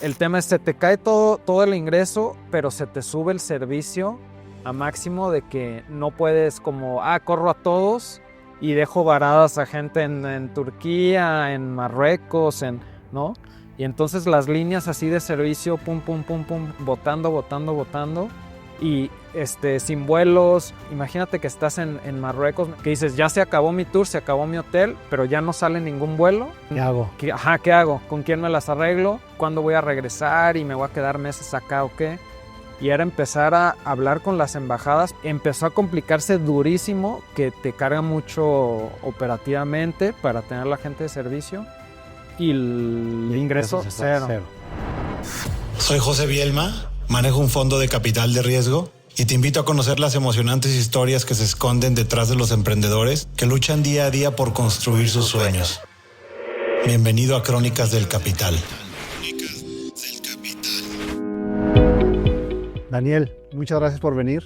el tema es se te cae todo el ingreso, pero se te sube el servicio a máximo de que no puedes como, corro a todos y dejo varadas a gente en Turquía, en Marruecos, ¿no? Y entonces las líneas así de servicio, pum, pum, pum, pum, botando. Y sin vuelos, imagínate que estás en Marruecos, que dices, ya se acabó mi tour, se acabó mi hotel, pero ya no sale ningún vuelo. ¿Qué hago? ¿Qué hago? ¿Con quién me las arreglo? ¿Cuándo voy a regresar? ¿Y me voy a quedar meses acá o qué? Y era empezar a hablar con las embajadas. Empezó a complicarse durísimo, que te carga mucho operativamente para tener la gente de servicio. Y el ingreso cero. Soy José Bielma, manejo un fondo de capital de riesgo y te invito a conocer las emocionantes historias que se esconden detrás de los emprendedores que luchan día a día por construir sus sueños. Bienvenido a Crónicas del Capital. Daniel, muchas gracias por venir.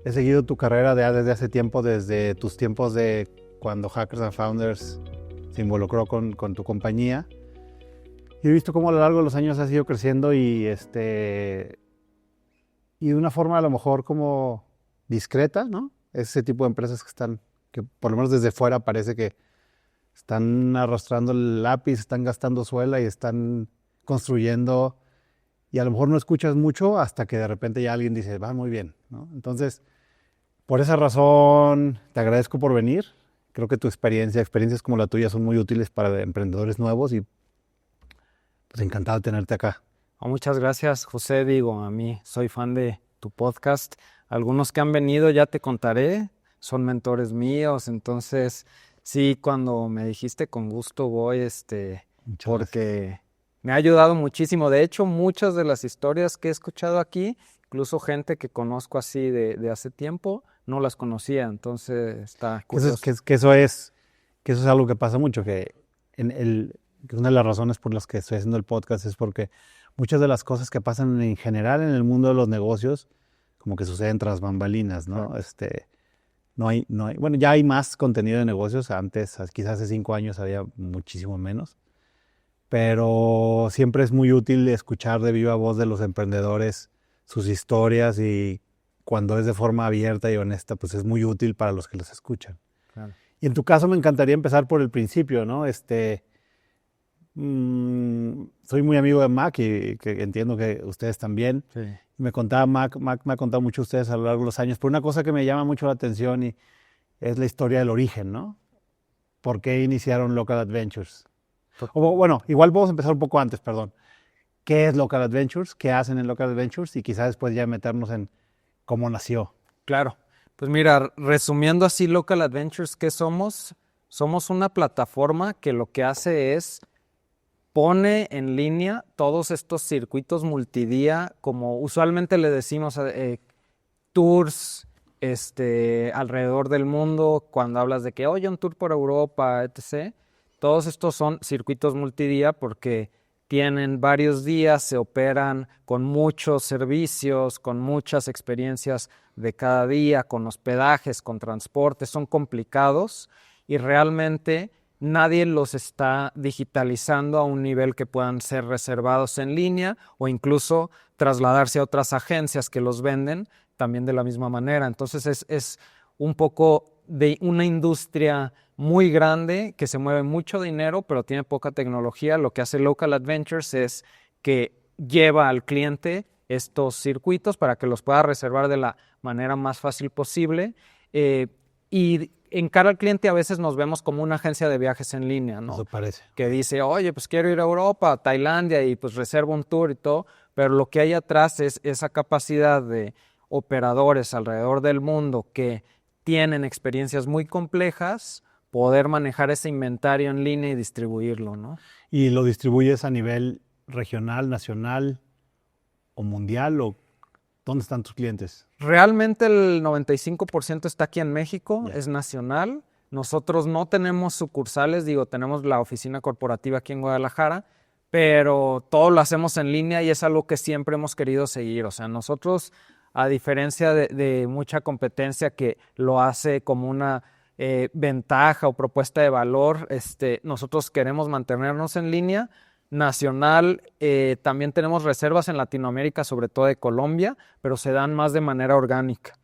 He seguido tu carrera desde hace tiempo, desde tus tiempos de cuando Hackers and Founders se involucró con tu compañía. Y he visto cómo a lo largo de los años has ido creciendo y de una forma a lo mejor como discreta, ¿no? Ese tipo de empresas que por lo menos desde fuera parece que están arrastrando el lápiz, están gastando suela y están construyendo, y a lo mejor no escuchas mucho hasta que de repente ya alguien dice, va muy bien, ¿no? Entonces, por esa razón, te agradezco por venir. Creo que tu experiencias como la tuya son muy útiles para emprendedores nuevos y pues encantado de tenerte acá. Muchas gracias, José. A mí soy fan de tu podcast. Algunos que han venido ya te contaré, son mentores míos. Entonces, sí, cuando me dijiste con gusto voy, porque me ha ayudado muchísimo. De hecho, muchas de las historias que he escuchado aquí, incluso gente que conozco así de hace tiempo, no las conocía. Entonces, está curioso. Que eso es algo que pasa mucho, que una de las razones por las que estoy haciendo el podcast es porque muchas de las cosas que pasan en general en el mundo de los negocios, como que suceden tras bambalinas, ¿no? Bueno, ya hay más contenido de negocios. Antes, quizás hace 5 años, había muchísimo menos. Pero siempre es muy útil escuchar de viva voz de los emprendedores sus historias, y cuando es de forma abierta y honesta, pues es muy útil para los que los escuchan. Claro. Y en tu caso me encantaría empezar por el principio, ¿no? Soy muy amigo de Mac y que entiendo que ustedes también. Sí. Me contaba Mac me ha contado mucho de ustedes a lo largo de los años, pero una cosa que me llama mucho la atención es la historia del origen, ¿no? ¿Por qué iniciaron Local Adventures? Bueno, igual vamos a empezar un poco antes, perdón. ¿Qué es Local Adventures? ¿Qué hacen en Local Adventures? Y quizás después ya meternos en cómo nació. Claro. Pues mira, resumiendo así Local Adventures, ¿qué somos? Somos una plataforma que lo que hace es pone en línea todos estos circuitos multidía, como usualmente le decimos, tours alrededor del mundo, cuando hablas de que, oye, un tour por Europa, etc. Todos estos son circuitos multidía porque tienen varios días, se operan con muchos servicios, con muchas experiencias de cada día, con hospedajes, con transporte, son complicados y realmente nadie los está digitalizando a un nivel que puedan ser reservados en línea o incluso trasladarse a otras agencias que los venden también de la misma manera. Entonces es un poco de una industria muy grande que se mueve mucho dinero pero tiene poca tecnología. Lo que hace Local Adventures es que lleva al cliente estos circuitos para que los pueda reservar de la manera más fácil posible, y en cara al cliente a veces nos vemos como una agencia de viajes en línea, ¿no? Eso parece. Que dice, oye, pues quiero ir a Europa, a Tailandia, y pues reservo un tour y todo, pero lo que hay atrás es esa capacidad de operadores alrededor del mundo que tienen experiencias muy complejas, poder manejar ese inventario en línea y distribuirlo, ¿no? ¿Y lo distribuyes a nivel regional, nacional o mundial, o dónde están tus clientes? Realmente el 95% está aquí en México, Yeah. Es nacional. Nosotros no tenemos sucursales, tenemos la oficina corporativa aquí en Guadalajara, pero todo lo hacemos en línea y es algo que siempre hemos querido seguir. O sea, nosotros, a diferencia de mucha competencia que lo hace como una ventaja o propuesta de valor, nosotros queremos mantenernos en línea, nacional. También tenemos reservas en Latinoamérica, sobre todo de Colombia, pero se dan más de manera orgánica.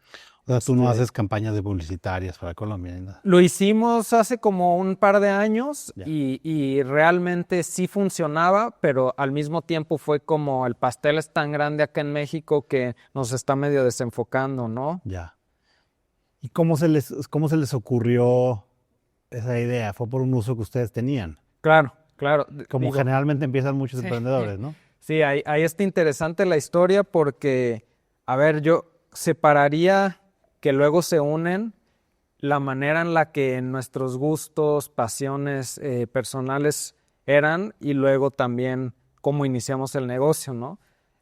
O sea, tú no haces campañas de publicitarias para Colombia ni nada. Lo hicimos hace como un par de años Ya. y realmente sí funcionaba, pero al mismo tiempo fue como el pastel es tan grande acá en México que nos está medio desenfocando, ¿no? Ya. ¿Y cómo se les ocurrió esa idea? ¿Fue por un uso que ustedes tenían? Claro, claro. Como Digo, generalmente empiezan muchos Sí. emprendedores, ¿no? Sí, ahí está interesante la historia porque, a ver, yo separaría que luego se unen la manera en la que nuestros gustos, pasiones personales eran y luego también cómo iniciamos el negocio, ¿no?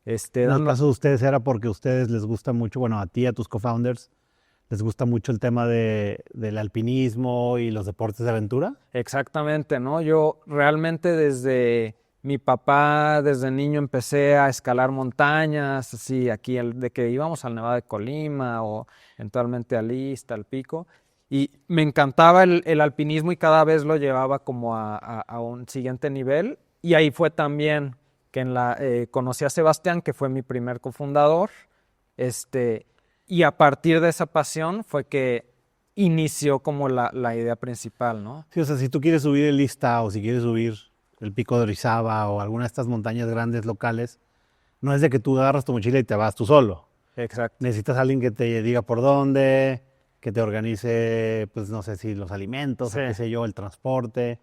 En el Dando- caso de ustedes era porque a ustedes les gusta mucho, bueno, a ti y a tus co-founders, les gusta mucho el tema del alpinismo y los deportes de aventura. Exactamente, ¿no? Yo realmente desde mi papá, desde niño empecé a escalar montañas, así aquí, de que íbamos al Nevado de Colima o eventualmente al Ixta, al Pico, y me encantaba el alpinismo y cada vez lo llevaba como a un siguiente nivel, y ahí fue también que conocí a Sebastián, que fue mi primer cofundador, y a partir de esa pasión fue que inició como la idea principal, ¿no? Sí, o sea, si tú quieres subir el Ixta o si quieres subir el Pico de Orizaba o alguna de estas montañas grandes locales, no es de que tú agarras tu mochila y te vas tú solo. Exacto. Necesitas a alguien que te diga por dónde, que te organice, pues no sé si los alimentos, Sí. o qué sé yo, el transporte.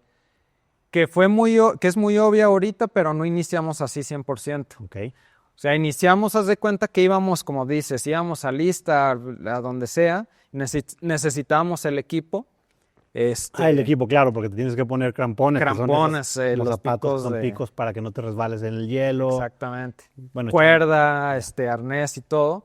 Que es muy obvia ahorita, pero no iniciamos así 100%. Ok. O sea, iniciamos, haz de cuenta que íbamos, como dices, íbamos a Lista, a donde sea, necesitábamos el equipo. El equipo, claro, porque te tienes que poner crampones. que son Crampones, los los zapatos picos son de- picos para que no te resbales en el hielo. Exactamente. Bueno, Cuerda, arnés y todo.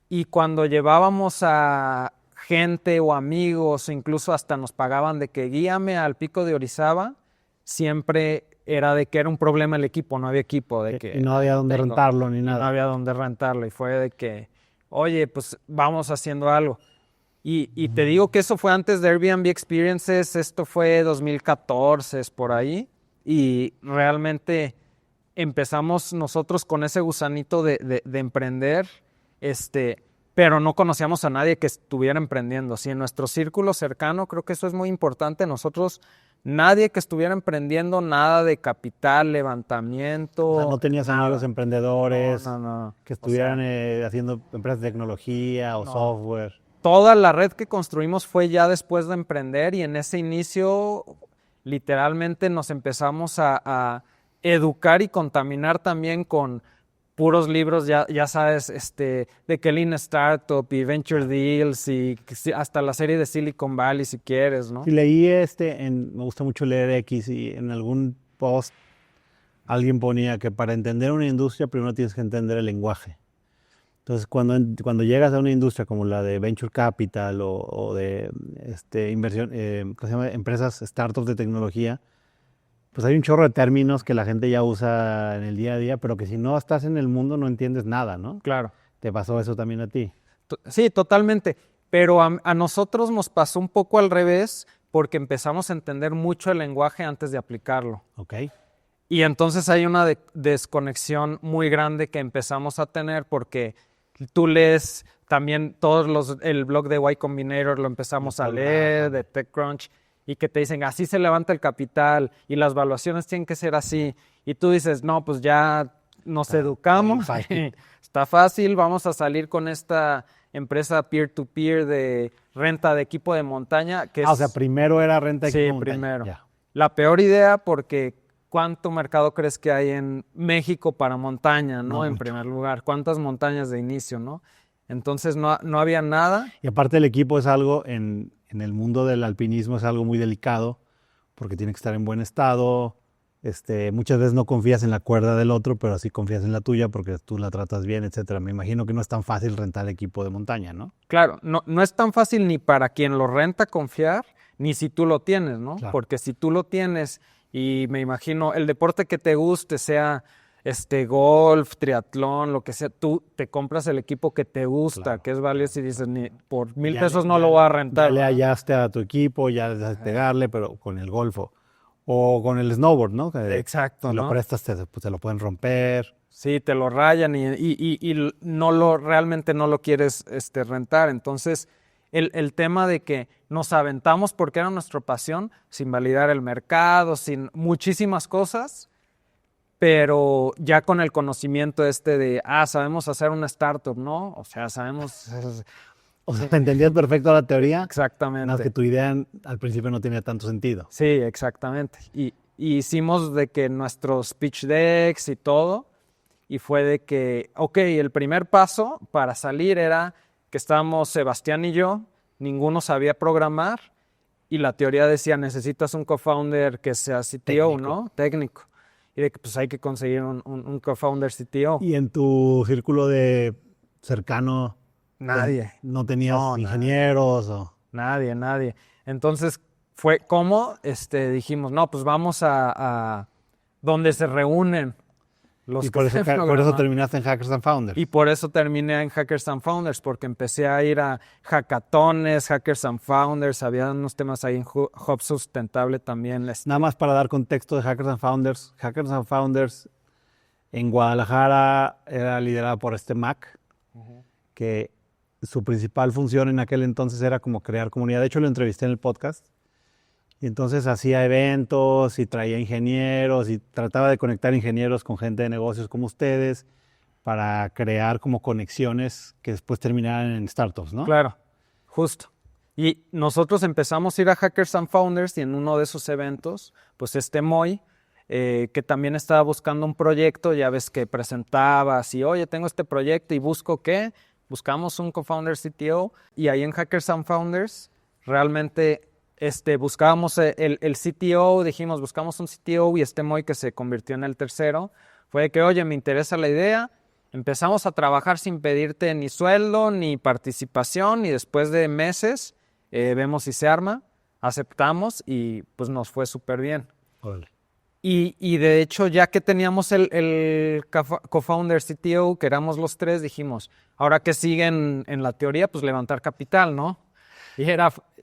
Y cuando llevábamos a gente o amigos, o incluso hasta nos pagaban de que guíame al Pico de Orizaba, siempre era de que era un problema el equipo, no había equipo. De que y no había dónde tengo- rentarlo ni y no nada. había dónde rentarlo. Y fue de que, oye, pues vamos haciendo algo. Y te digo que eso fue antes de Airbnb Experiences, esto fue 2014, es por ahí. Y realmente empezamos nosotros con ese gusanito de emprender, pero no conocíamos a nadie que estuviera emprendiendo. Sí, en nuestro círculo cercano, creo que eso es muy importante. Nosotros, nadie que estuviera emprendiendo, nada de capital, levantamiento. O sea, no tenías nada. amigos emprendedores No. que O sea, estuvieran haciendo empresas de tecnología o No. software. toda la red que construimos fue ya después de emprender y en ese inicio literalmente nos empezamos a educar y contaminar también con puros libros, ya sabes, de que Lean Startup y Venture Deals y hasta la serie de Silicon Valley si quieres, ¿no? Sí, leí me gusta mucho leer X y en algún post alguien ponía que para entender una industria primero tienes que entender el lenguaje. Entonces, cuando llegas a una industria como la de Venture Capital o de inversión, ¿cómo se llama? Empresas, startups de tecnología, pues hay un chorro de términos que la gente ya usa en el día a día, pero que si no estás en el mundo no entiendes nada, ¿no? Claro. ¿Te pasó eso también a ti? Sí, totalmente. Pero a nosotros nos pasó un poco al revés porque empezamos a entender mucho el lenguaje antes de aplicarlo. Ok. Y entonces hay una desconexión muy grande que empezamos a tener porque tú lees también el blog de Y Combinator, lo empezamos a leer, de TechCrunch, y que te dicen, así se levanta el capital y las valuaciones tienen que ser así. Y tú dices, no, pues ya nos educamos, está fácil, vamos a salir con esta empresa peer-to-peer de renta de equipo de montaña. Que o sea, primero era renta de Sí, equipo de montaña. primero. Ya. La peor idea porque ¿cuánto mercado crees que hay en México para montaña, no? En mucho. primer lugar, ¿cuántas montañas de inicio, no? Entonces no había nada. Y aparte el equipo es algo, en el mundo del alpinismo es algo muy delicado, porque tiene que estar en buen estado. Muchas veces no confías en la cuerda del otro, pero sí confías en la tuya porque tú la tratas bien, etcétera. Me imagino que no es tan fácil rentar equipo de montaña, ¿no? Claro, no es tan fácil ni para quien lo renta confiar, ni si tú lo tienes, ¿no? Claro. Porque si tú lo tienes y me imagino el deporte que te guste, sea golf, triatlón, lo que sea, tú te compras el equipo que te gusta, Claro. que es valioso y dices, ni por $1,000 Ya pesos no lo voy a rentar. Ya le ¿no? hallaste a tu equipo, ya dejaste pegarle, pero con el golfo O con el snowboard, ¿no? Que Exacto, si ¿no? lo prestas, te lo pueden romper. Sí, te lo rayan y realmente no lo quieres rentar. Entonces, el tema de que nos aventamos porque era nuestra pasión, sin validar el mercado, sin muchísimas cosas, pero ya con el conocimiento de, sabemos hacer una startup, ¿no? O sea, sabemos O sea, te entendías perfecto la teoría, nada más que exactamente. tu idea al principio no tenía tanto sentido. Sí, exactamente. Y hicimos de que nuestros pitch decks y todo, y fue de que, ok, el primer paso para salir era que estábamos Sebastián y yo, ninguno sabía programar, y la teoría decía, necesitas un co-founder que sea CTO, Técnico. ¿no? Técnico. Y de que pues hay que conseguir un co-founder CTO. Y en tu círculo de cercano, Nadie. no tenías No, ingenieros o... Nadie. Entonces fue como dijimos, no, pues vamos a donde se reúnen los Y por eso, saben por eso programar. terminaste en Hackers and Founders. Y por eso terminé en Hackers and Founders, porque empecé a ir a hackatones, Hackers and Founders, había unos temas ahí en Hub Sustentable también. Nada más para dar contexto de Hackers and Founders en Guadalajara era liderada por Mac, que su principal función en aquel entonces era como crear comunidad. De hecho, lo entrevisté en el podcast. Y entonces hacía eventos y traía ingenieros y trataba de conectar ingenieros con gente de negocios como ustedes para crear como conexiones que después terminaran en startups, ¿no? Claro, justo. Y nosotros empezamos a ir a Hackers and Founders y en uno de esos eventos, pues Moy, que también estaba buscando un proyecto, ya ves que presentaba así, oye, tengo este proyecto y busco ¿qué? Buscamos un co-founder CTO y ahí en Hackers and Founders realmente buscábamos el CTO, dijimos buscamos un CTO y Moy que se convirtió en el tercero, fue de que oye, me interesa la idea, empezamos a trabajar sin pedirte ni sueldo ni participación y después de meses vemos si se arma, aceptamos y pues nos fue súper bien. Órale. Y de hecho, ya que teníamos el co-founder CTO, que éramos los tres, dijimos, ahora que siguen en la teoría, pues levantar capital, ¿no? Y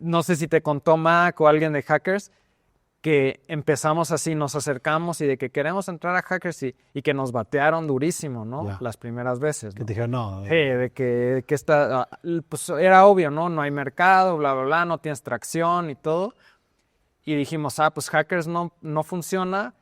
no sé si te contó Mac o alguien de Hackers, que empezamos así, nos acercamos y de que queremos entrar a Hackers y que nos batearon durísimo, ¿no? Ya. Las primeras veces, Que ¿no? te dijeron, no. Sí, de que pues era obvio, ¿no? No hay mercado, bla, bla, bla, no tienes tracción y todo. Y dijimos, pues Hackers no funciona,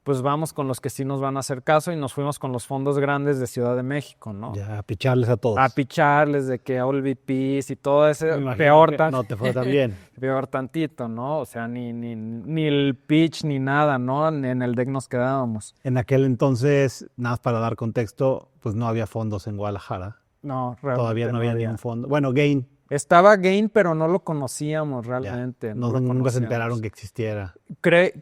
pues vamos con los que sí nos van a hacer caso y nos fuimos con los fondos grandes de Ciudad de México, ¿no? Ya, a picharles a todos. A picharles de que all VPs y todo Me ese, imagino peor, que no te fue tan bien. peor tantito, ¿no? O sea, ni el pitch ni nada, ¿no? En el deck nos quedábamos. En aquel entonces, nada más para dar contexto, pues no había fondos en Guadalajara. No, realmente Todavía no había ningún fondo. Bueno, Gain. Estaba Gain, pero no lo conocíamos Ya. realmente. No, lo nunca se conocíamos. enteraron que existiera.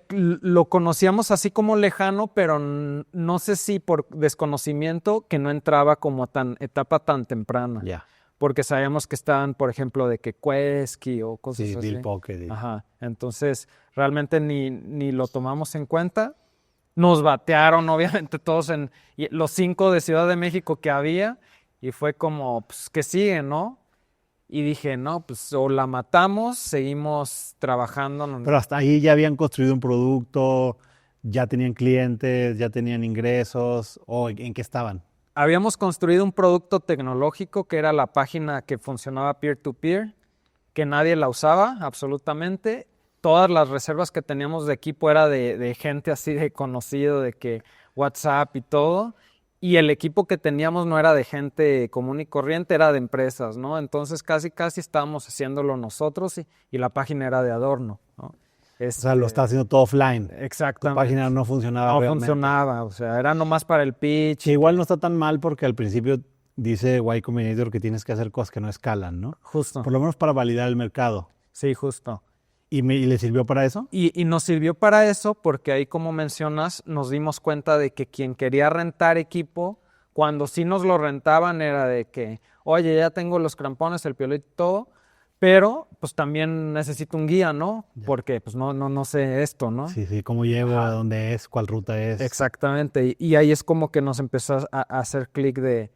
Lo conocíamos así como lejano, pero no sé si por desconocimiento que no entraba como etapa tan temprana. Ya. Porque sabíamos que estaban, por ejemplo, de que Quesky o cosas Sí, así. Deal Pocket. Ajá. Entonces, realmente ni lo tomamos en cuenta. Nos batearon, obviamente, todos los 5 de Ciudad de México que había. Y fue como, pues, ¿qué sigue, no? Y dije, no, pues o la matamos, seguimos trabajando. Pero hasta ahí ya habían construido un producto, ya tenían clientes, ya tenían ingresos, o ¿en qué estaban? Habíamos construido un producto tecnológico que era la página que funcionaba peer-to-peer, que nadie la usaba absolutamente. Todas las reservas que teníamos de equipo era de gente así de conocido, de que WhatsApp y todo. Y el equipo que teníamos no era de gente común y corriente, era de empresas, ¿no? Entonces casi estábamos haciéndolo nosotros y la página era de adorno, ¿no? O sea, lo estaba haciendo todo offline. Tu Exactamente. página no funcionaba No realmente. funcionaba, o sea, era nomás para el pitch. Que igual no está tan mal porque al principio dice Y Combinator que tienes que hacer cosas que no escalan, ¿no? Justo. Por lo menos para validar el mercado. Sí, justo. ¿Y le sirvió para eso? Y nos sirvió para eso porque ahí, como mencionas, nos dimos cuenta de que quien quería rentar equipo, cuando sí nos lo rentaban era de que, oye, ya tengo los crampones, el piolito y todo, pero pues también necesito un guía, ¿no? Ya. Porque pues no sé esto, ¿no? Sí, cómo llego, a dónde es, cuál ruta es. Exactamente. Y ahí es como que nos empezó a hacer clic de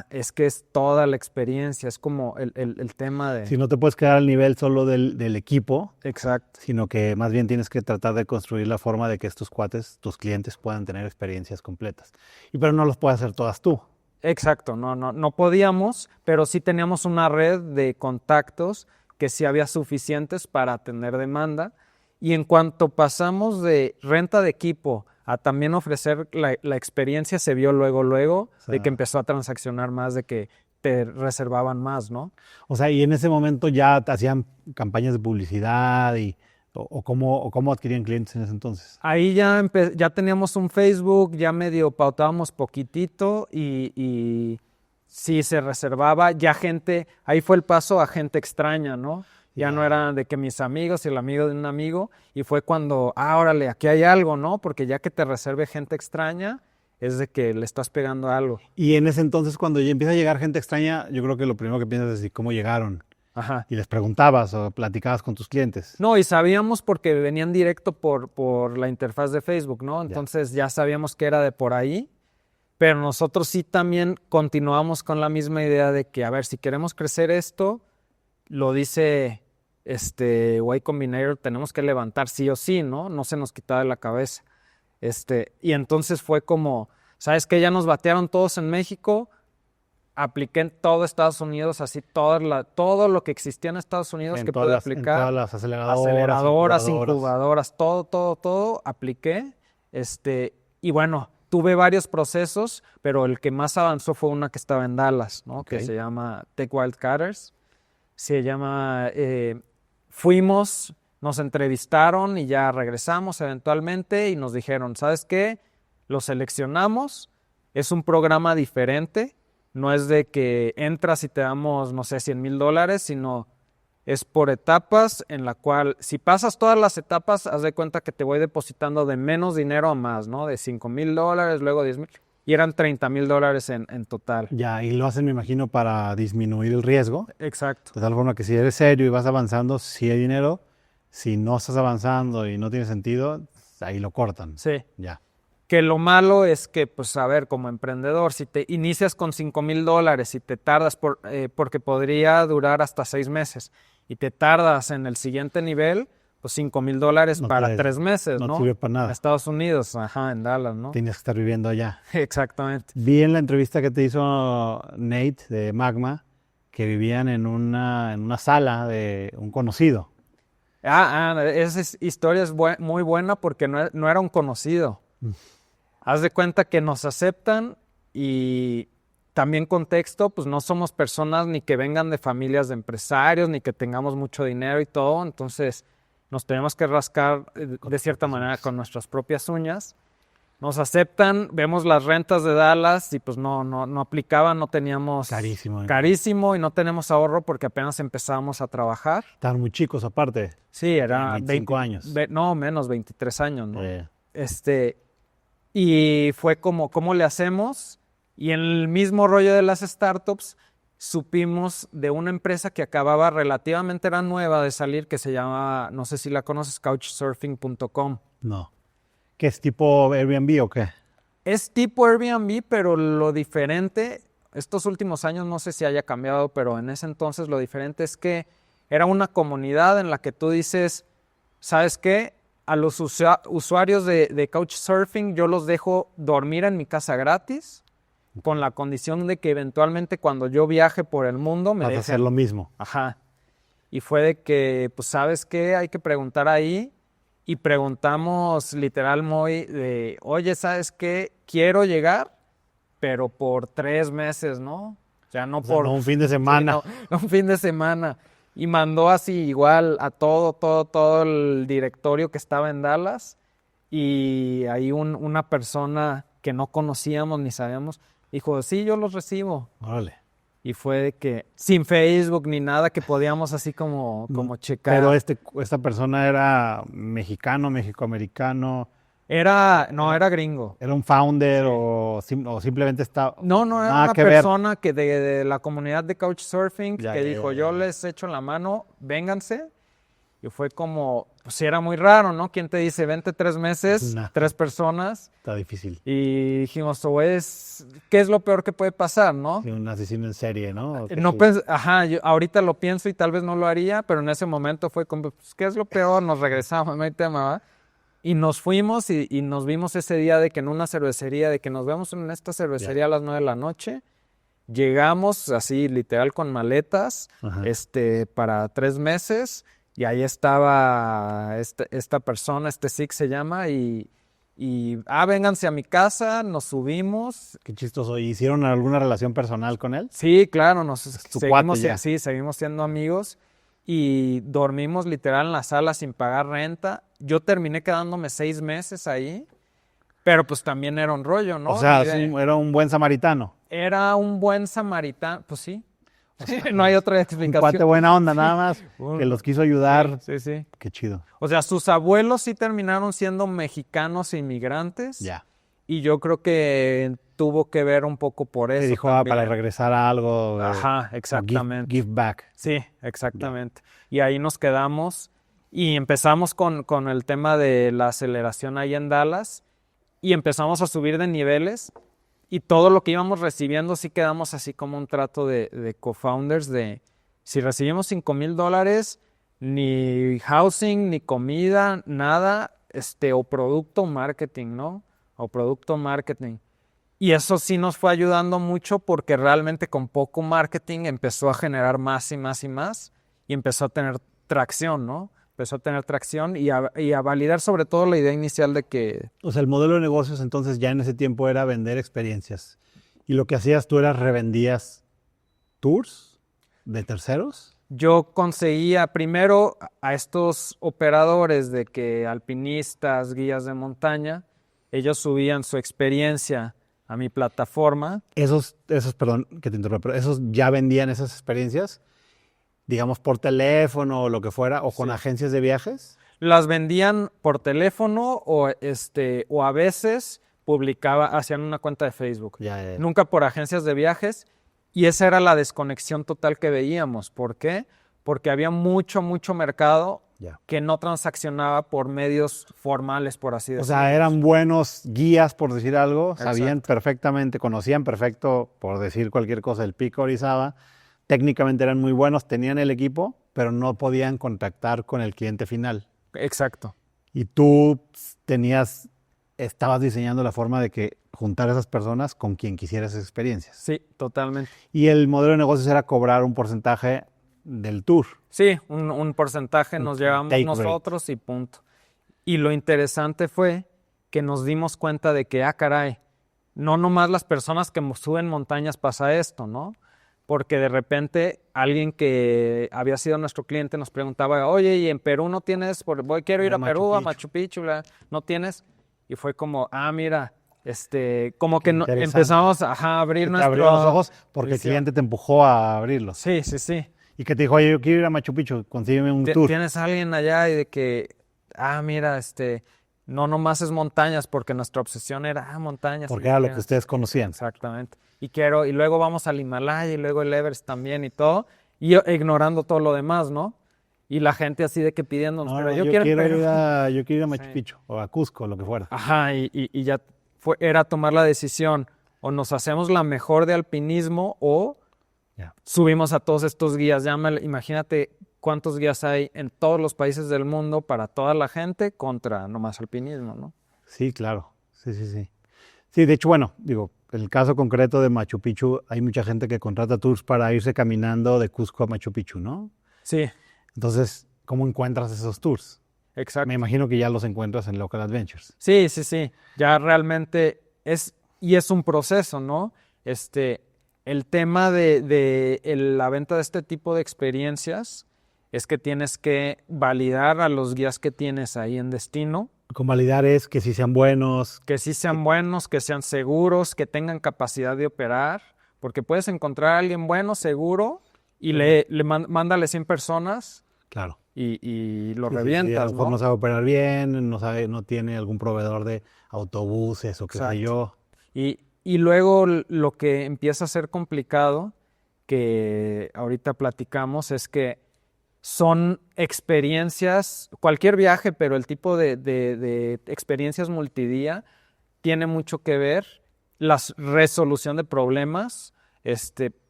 Es que es toda la experiencia, es como el tema de... Si no te puedes quedar al nivel solo del equipo, Exacto. sino que más bien tienes que tratar de construir la forma de que estos cuates, tus clientes, puedan tener experiencias completas. Pero no los puedes hacer todas tú. Exacto, no podíamos, pero sí teníamos una red de contactos que sí había suficientes para atender demanda. Y en cuanto pasamos de renta de equipo a también ofrecer la experiencia, se vio luego O sea, de que empezó a transaccionar más, de que te reservaban más, ¿no? o sea, y en ese momento ya te hacían campañas de publicidad o cómo adquirían clientes en ese entonces. Ahí ya teníamos un Facebook, ya medio pautábamos poquitito y sí se reservaba, ya gente, ahí fue el paso a gente extraña, ¿no? Ya no era de que mis amigos y el amigo de un amigo, y fue cuando, órale, aquí hay algo, ¿no? Porque ya que te reserve gente extraña, es de que le estás pegando algo. Y en ese entonces, cuando ya empieza a llegar gente extraña, yo creo que lo primero que piensas es ¿y cómo llegaron? Ajá. Y les preguntabas o platicabas con tus clientes. No, y sabíamos porque venían directo por la interfaz de Facebook, ¿no? Entonces ya sabíamos que era de por ahí, pero nosotros sí también continuamos con la misma idea de que, a ver, si queremos crecer esto, lo dice Y Combinator, tenemos que levantar sí o sí, ¿no? No se nos quitaba de la cabeza. Y entonces fue como, ¿sabes qué? Ya nos batearon todos en México, apliqué en todo Estados Unidos, así todo lo que existía en Estados Unidos que pude aplicar. En todas las aceleradoras, incubadoras, todo, apliqué. Y bueno, tuve varios procesos, pero el que más avanzó fue una que estaba en Dallas, ¿no? Okay. Que se llama Tech Wildcatters. Se llama, fuimos, nos entrevistaron y ya regresamos eventualmente y nos dijeron, ¿sabes qué? Lo seleccionamos, es un programa diferente, no es de que entras y te damos, no sé, $100,000, sino es por etapas en la cual, si pasas todas las etapas, haz de cuenta que te voy depositando de menos dinero a más, ¿no? De $5,000, luego 10,000, y eran $30,000 en total. Ya, y lo hacen, me imagino, para disminuir el riesgo. Exacto. De tal forma que si eres serio y vas avanzando, sí hay dinero. Si no estás avanzando y no tiene sentido, ahí lo cortan. Sí. Ya. Que lo malo es que, pues, a ver, como emprendedor, si te inicias con $5,000 y te tardas porque podría durar hasta 6 meses y te tardas en el siguiente nivel, pues $5,000 para 3 meses, ¿no? No sirve para nada. En Estados Unidos, en Dallas, ¿no? Tienes que estar viviendo allá. Exactamente. Vi en la entrevista que te hizo Nate de Magma que vivían en una sala de un conocido. Esa historia es muy buena porque no era un conocido. Haz de cuenta que nos aceptan y también contexto, pues no somos personas ni que vengan de familias de empresarios, ni que tengamos mucho dinero y todo, entonces nos tenemos que rascar de cierta manera con nuestras propias uñas. Nos aceptan, vemos las rentas de Dallas y pues no aplicaban, no teníamos... Carísimo. Carísimo y no tenemos ahorro porque apenas empezábamos a trabajar. Estaban muy chicos aparte. Sí, era 25 años. No, menos, 23 años, ¿no? Yeah. Y fue como, ¿cómo le hacemos? Y en el mismo rollo de las startups, supimos de una empresa que acababa relativamente, era nueva de salir, que se llama, no sé si la conoces, couchsurfing.com. No. ¿Qué es tipo Airbnb o qué? Es tipo Airbnb, pero lo diferente, estos últimos años no sé si haya cambiado, pero en ese entonces lo diferente es que era una comunidad en la que tú dices, ¿sabes qué? A los usuarios de Couchsurfing yo los dejo dormir en mi casa gratis, con la condición de que eventualmente cuando yo viaje por el mundo me Vas a hacer lo mismo. Ajá. Y fue de que, pues, ¿sabes qué? Hay que preguntar ahí. Y preguntamos literal muy de, oye, ¿sabes qué? Quiero llegar, pero por 3 meses, ¿no? O sea, no No un fin de semana. Sí, no un fin de semana. Y mandó así igual a todo el directorio que estaba en Dallas. Y ahí una persona que no conocíamos ni sabíamos, dijo, sí, yo los recibo. Órale. Y fue de que sin Facebook ni nada que podíamos así como checar. Pero esta persona era mexicano, mexicoamericano. Era gringo. ¿Era un founder o simplemente estaba...? No, era nada una que ver? persona que de la comunidad de Couchsurfing Ya, que ya, dijo, ya. yo les echo la mano, vénganse. Y fue como, pues sí era muy raro, ¿no? ¿Quién te dice, vente 3 meses, Nah. 3 personas? Está difícil. Y dijimos, ¿qué es lo peor que puede pasar, no? Sí, un asesino en serie, ¿no? No yo ahorita lo pienso y tal vez no lo haría, pero en ese momento fue como, pues, ¿qué es lo peor? Nos regresamos, no hay tema, ¿va? Y nos fuimos y nos vimos ese día de que en una cervecería, de que nos vemos en esta cervecería a las 9 de la noche. Llegamos así, literal, con maletas, Ajá. para 3 meses. Y ahí estaba esta persona, Six se llama, vénganse a mi casa, nos subimos. Qué chistoso. ¿Y hicieron alguna relación personal con él? Sí, claro, tu cuate ya. sí, seguimos siendo amigos y dormimos literal en la sala sin pagar renta. Yo terminé quedándome 6 meses ahí, pero pues también era un rollo, ¿no? O sea, era un buen samaritano. Era un buen samaritano, pues sí. No hay otra Un explicación. cuate buena onda, nada más, que los quiso ayudar. Sí, sí. Qué chido. O sea, sus abuelos sí terminaron siendo mexicanos inmigrantes. Ya. Y yo creo que tuvo que ver un poco por eso. Te dijo, también. para regresar a algo. Ajá, exactamente. Give back. Sí, exactamente. Y ahí nos quedamos y empezamos con el tema de la aceleración ahí en Dallas y empezamos a subir de niveles y todo lo que íbamos recibiendo sí quedamos así como un trato de co-founders de si recibimos $5,000, ni housing, ni comida, nada, o producto marketing, ¿no? O producto marketing. Y eso sí nos fue ayudando mucho porque realmente con poco marketing empezó a generar más y más y más y empezó a tener tracción, ¿no? Empezó a tener tracción y a validar sobre todo la idea inicial de que... O sea, el modelo de negocios entonces ya en ese tiempo era vender experiencias. Y lo que hacías tú era revendías tours de terceros. Yo conseguía primero a estos operadores de que alpinistas, guías de montaña, ellos subían su experiencia a mi plataforma. Esos, perdón que te interrumpa, pero esos ya vendían esas experiencias, digamos por teléfono o lo que fuera, o con Sí. agencias de viajes. Las vendían por teléfono o a veces hacían una cuenta de Facebook. Ya. Nunca por agencias de viajes. Y esa era la desconexión total que veíamos. ¿Por qué? Porque había mucho mercado Ya. que no transaccionaba por medios formales, por así O decirlo. sea, eran buenos guías, por decir algo, Exacto. sabían perfectamente, conocían perfecto, por decir cualquier cosa, el pico Orizaba. Técnicamente eran muy buenos, tenían el equipo, pero no podían contactar con el cliente final. Exacto. Y tú estabas diseñando la forma de que juntar a esas personas con quien quisieras esas experiencias. Sí, totalmente. Y el modelo de negocios era cobrar un porcentaje del tour. Sí, un porcentaje nos llevamos take nosotros y punto. Y lo interesante fue que nos dimos cuenta de que, caray, no nomás las personas que suben montañas pasa esto, ¿no? Porque de repente alguien que había sido nuestro cliente nos preguntaba, oye, ¿y en Perú no tienes? Quiero ir a Perú, a Machu Picchu, ¿no tienes? Y fue como, mira, como que empezamos a abrir Te abrió los ojos porque el visión. cliente te empujó a abrirlos. Sí, sí, sí. Y que te dijo, oye, yo quiero ir a Machu Picchu, consígueme un tour. Tienes a alguien allá y de que, mira, no nomás es montañas, porque nuestra obsesión era montañas. Porque era lo que ustedes conocían. Exactamente. Y luego vamos al Himalaya y luego el Everest también y todo, y yo ignorando todo lo demás, ¿no? Y la gente así de que pidiéndonos, pero yo quiero ir a Machu Picchu o a Cusco, lo que fuera. Ajá, y ya era tomar la decisión, o nos hacemos la mejor de alpinismo o subimos a todos estos guías. Imagínate cuántos guías hay en todos los países del mundo para toda la gente contra nomás alpinismo, ¿no? Sí, claro. Sí. Sí, de hecho, bueno, digo, en el caso concreto de Machu Picchu, hay mucha gente que contrata tours para irse caminando de Cusco a Machu Picchu, ¿no? Sí. Entonces, ¿cómo encuentras esos tours? Exacto. Me imagino que ya los encuentras en Local Adventures. Sí. Ya realmente es un proceso, ¿no? El tema de la venta de este tipo de experiencias es que tienes que validar a los guías que tienes ahí en destino. Con validar es que sí sean buenos. Que sí sean buenos, que sean seguros, que tengan capacidad de operar, porque puedes encontrar a alguien bueno, seguro, y mándale 100 personas. Claro. Y lo Sí, revientas, a lo mejor ¿no? no sabe operar bien, no tiene algún proveedor de autobuses o qué sé yo. Y luego lo que empieza a ser complicado, que ahorita platicamos, es que son experiencias, cualquier viaje, pero el tipo de experiencias multidía tiene mucho que ver la resolución de problemas,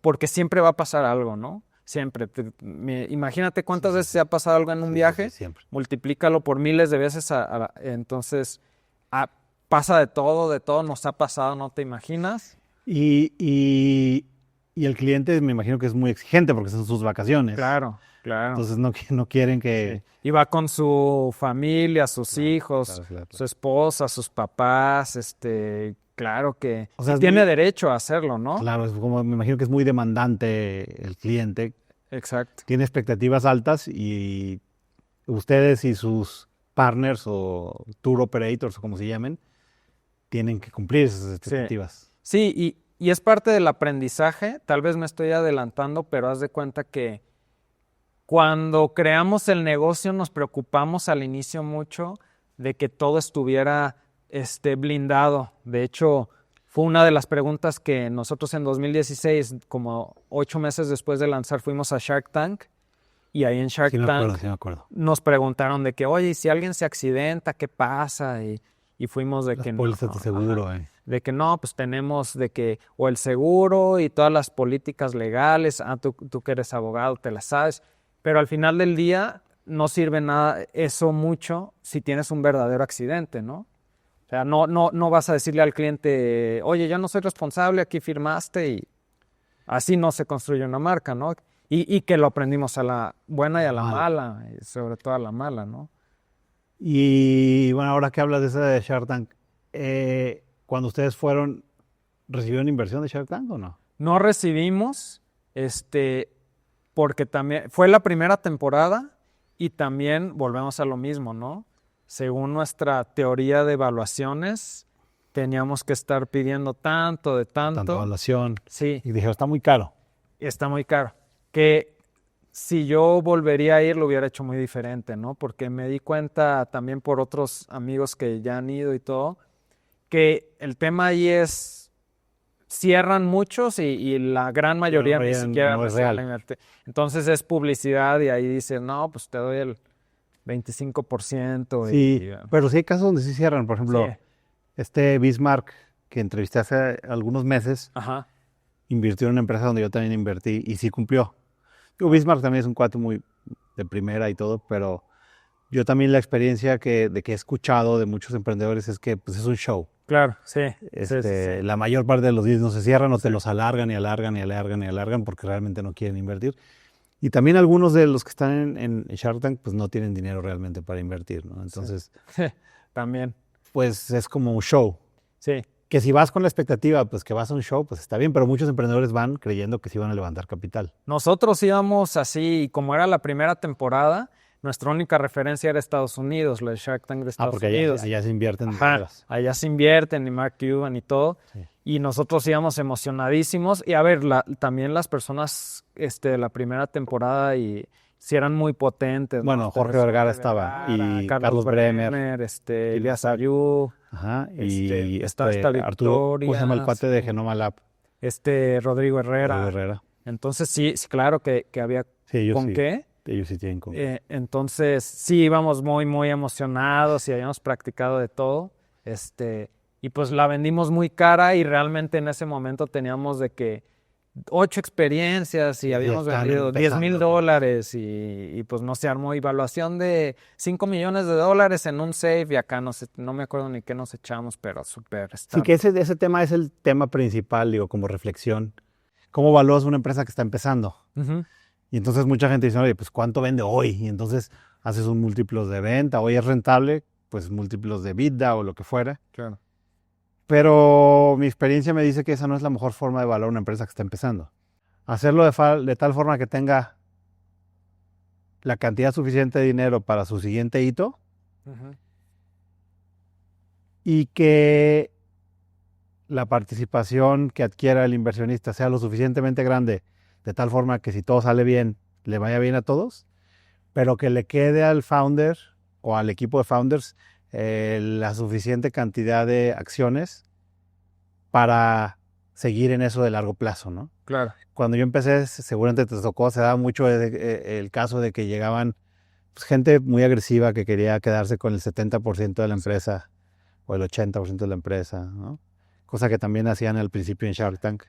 porque siempre va a pasar algo, ¿no? Siempre. Imagínate cuántas veces se ha pasado algo en un viaje, siempre. multiplícalo por miles de veces, entonces pasa de todo nos ha pasado, no te imaginas. Y el cliente me imagino que es muy exigente porque son sus vacaciones. Claro. Entonces no quieren que... Sí. Y va con su familia, sus hijos, claro. su esposa, sus papás, claro que O sea, tiene derecho a hacerlo, ¿no? Claro, es como, me imagino que es muy demandante el cliente. Exacto. Tiene expectativas altas y ustedes y sus partners o tour operators o como se llamen, tienen que cumplir esas expectativas. Sí, y es parte del aprendizaje. Tal vez me estoy adelantando, pero haz de cuenta que cuando creamos el negocio nos preocupamos al inicio mucho de que todo estuviera blindado. De hecho, fue una de las preguntas que nosotros en 2016, como 8 meses después de lanzar, fuimos a Shark Tank. Y ahí en Shark Tank Sí me acuerdo. nos preguntaron de que, oye, ¿y si alguien se accidenta, qué pasa? Y fuimos de Las que pólizas no. de seguro. De que no, pues tenemos de que, o el seguro y todas las políticas legales, tú que eres abogado, te las sabes. Pero al final del día no sirve nada eso mucho si tienes un verdadero accidente, ¿no? O sea, no vas a decirle al cliente, oye, yo no soy responsable, aquí firmaste, y así no se construye una marca, ¿no? Y que lo aprendimos a la buena y a la mala, y sobre todo a la mala, ¿no? Y bueno, ahora que hablas de esa de Shark Tank, cuando ustedes fueron, ¿recibieron inversión de Shark Tank o no? No recibimos, porque también fue la primera temporada y también volvemos a lo mismo, ¿no? Según nuestra teoría de evaluaciones, teníamos que estar pidiendo tanto. Tanta evaluación. Sí. Y dijeron, está muy caro. Está muy caro. Que si yo volvería a ir, lo hubiera hecho muy diferente, ¿no? Porque me di cuenta también por otros amigos que ya han ido y todo, que el tema ahí es, cierran muchos y la gran mayoría ni siquiera no es real. Entonces es publicidad y ahí dicen, no, pues te doy el 25%. Sí, pero sí hay casos donde sí cierran. Por ejemplo, Bismarck, que entrevisté hace algunos meses, Ajá. invirtió en una empresa donde yo también invertí y sí cumplió. Bismarck también es un cuate muy de primera y todo, pero yo también la experiencia de que he escuchado de muchos emprendedores es que pues, es un show. Claro, sí. La mayor parte de los días no se cierran o te los alargan y alargan porque realmente no quieren invertir. Y también algunos de los que están en Shark Tank pues no tienen dinero realmente para invertir, ¿no? Entonces, también. Pues es como un show. Sí. Que si vas con la expectativa, pues que vas a un show, pues está bien, pero muchos emprendedores van creyendo que sí van a levantar capital. Nosotros íbamos así, como era la primera temporada, nuestra única referencia era Estados Unidos, la de Shark Tank de Estados Unidos. Porque allá se invierten. Ajá, allá se invierten, y Mark Cuban y todo. Sí. Y nosotros íbamos emocionadísimos. Y a ver, también las personas de la primera temporada sí eran muy potentes. Bueno, ¿no? Jorge Vergara estaba, y Carlos Bremer, Elías Ayú. Ajá, y está Arturo, ¿cómo se llama el cuate de Genoma Lab? Rodrigo Herrera. Entonces sí, claro que había con qué. Ellos sí tienen con qué. Entonces sí íbamos muy, muy emocionados y habíamos practicado de todo. Y pues la vendimos muy cara y realmente en ese momento teníamos de que 8 experiencias y habíamos vendido $10,000 y pues no se armó evaluación de $5 millones en un safe y acá no me acuerdo ni qué nos echamos, pero súper. Sí, que ese tema es el tema principal, digo, como reflexión. ¿Cómo evalúas una empresa que está empezando? Uh-huh. Y entonces mucha gente dice, oye, pues ¿cuánto vende hoy? Y entonces haces un múltiplos de venta, hoy es rentable, pues múltiplos de EBITDA o lo que fuera. Claro. Pero mi experiencia me dice que esa no es la mejor forma de evaluar una empresa que está empezando. Hacerlo de tal forma que tenga la cantidad suficiente de dinero para su siguiente hito. Uh-huh. Y que la participación que adquiera el inversionista sea lo suficientemente grande, de tal forma que si todo sale bien, le vaya bien a todos, pero que le quede al founder o al equipo de founders la suficiente cantidad de acciones para seguir en eso de largo plazo, ¿no? Claro. Cuando yo empecé, seguramente te tocó, se daba mucho el caso de que llegaban pues, gente muy agresiva que quería quedarse con el 70% de la empresa o el 80% de la empresa, ¿no? Cosa que también hacían al principio en Shark Tank.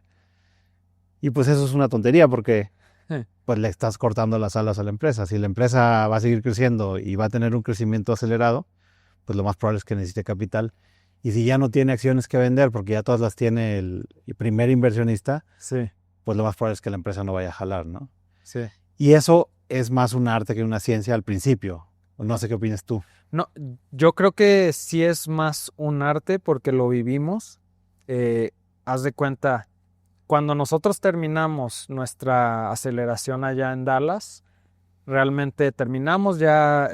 Y pues eso es una tontería porque pues le estás cortando las alas a la empresa. Si la empresa va a seguir creciendo y va a tener un crecimiento acelerado, pues lo más probable es que necesite capital. Y si ya no tiene acciones que vender porque ya todas las tiene el primer inversionista, Sí, pues lo más probable es que la empresa no vaya a jalar, ¿no? sí. Y eso es más un arte que una ciencia al principio. No sé qué opinas tú. No, yo creo que sí es más un arte porque lo vivimos. Haz de cuenta, cuando nosotros terminamos nuestra aceleración allá en Dallas, realmente terminamos ya,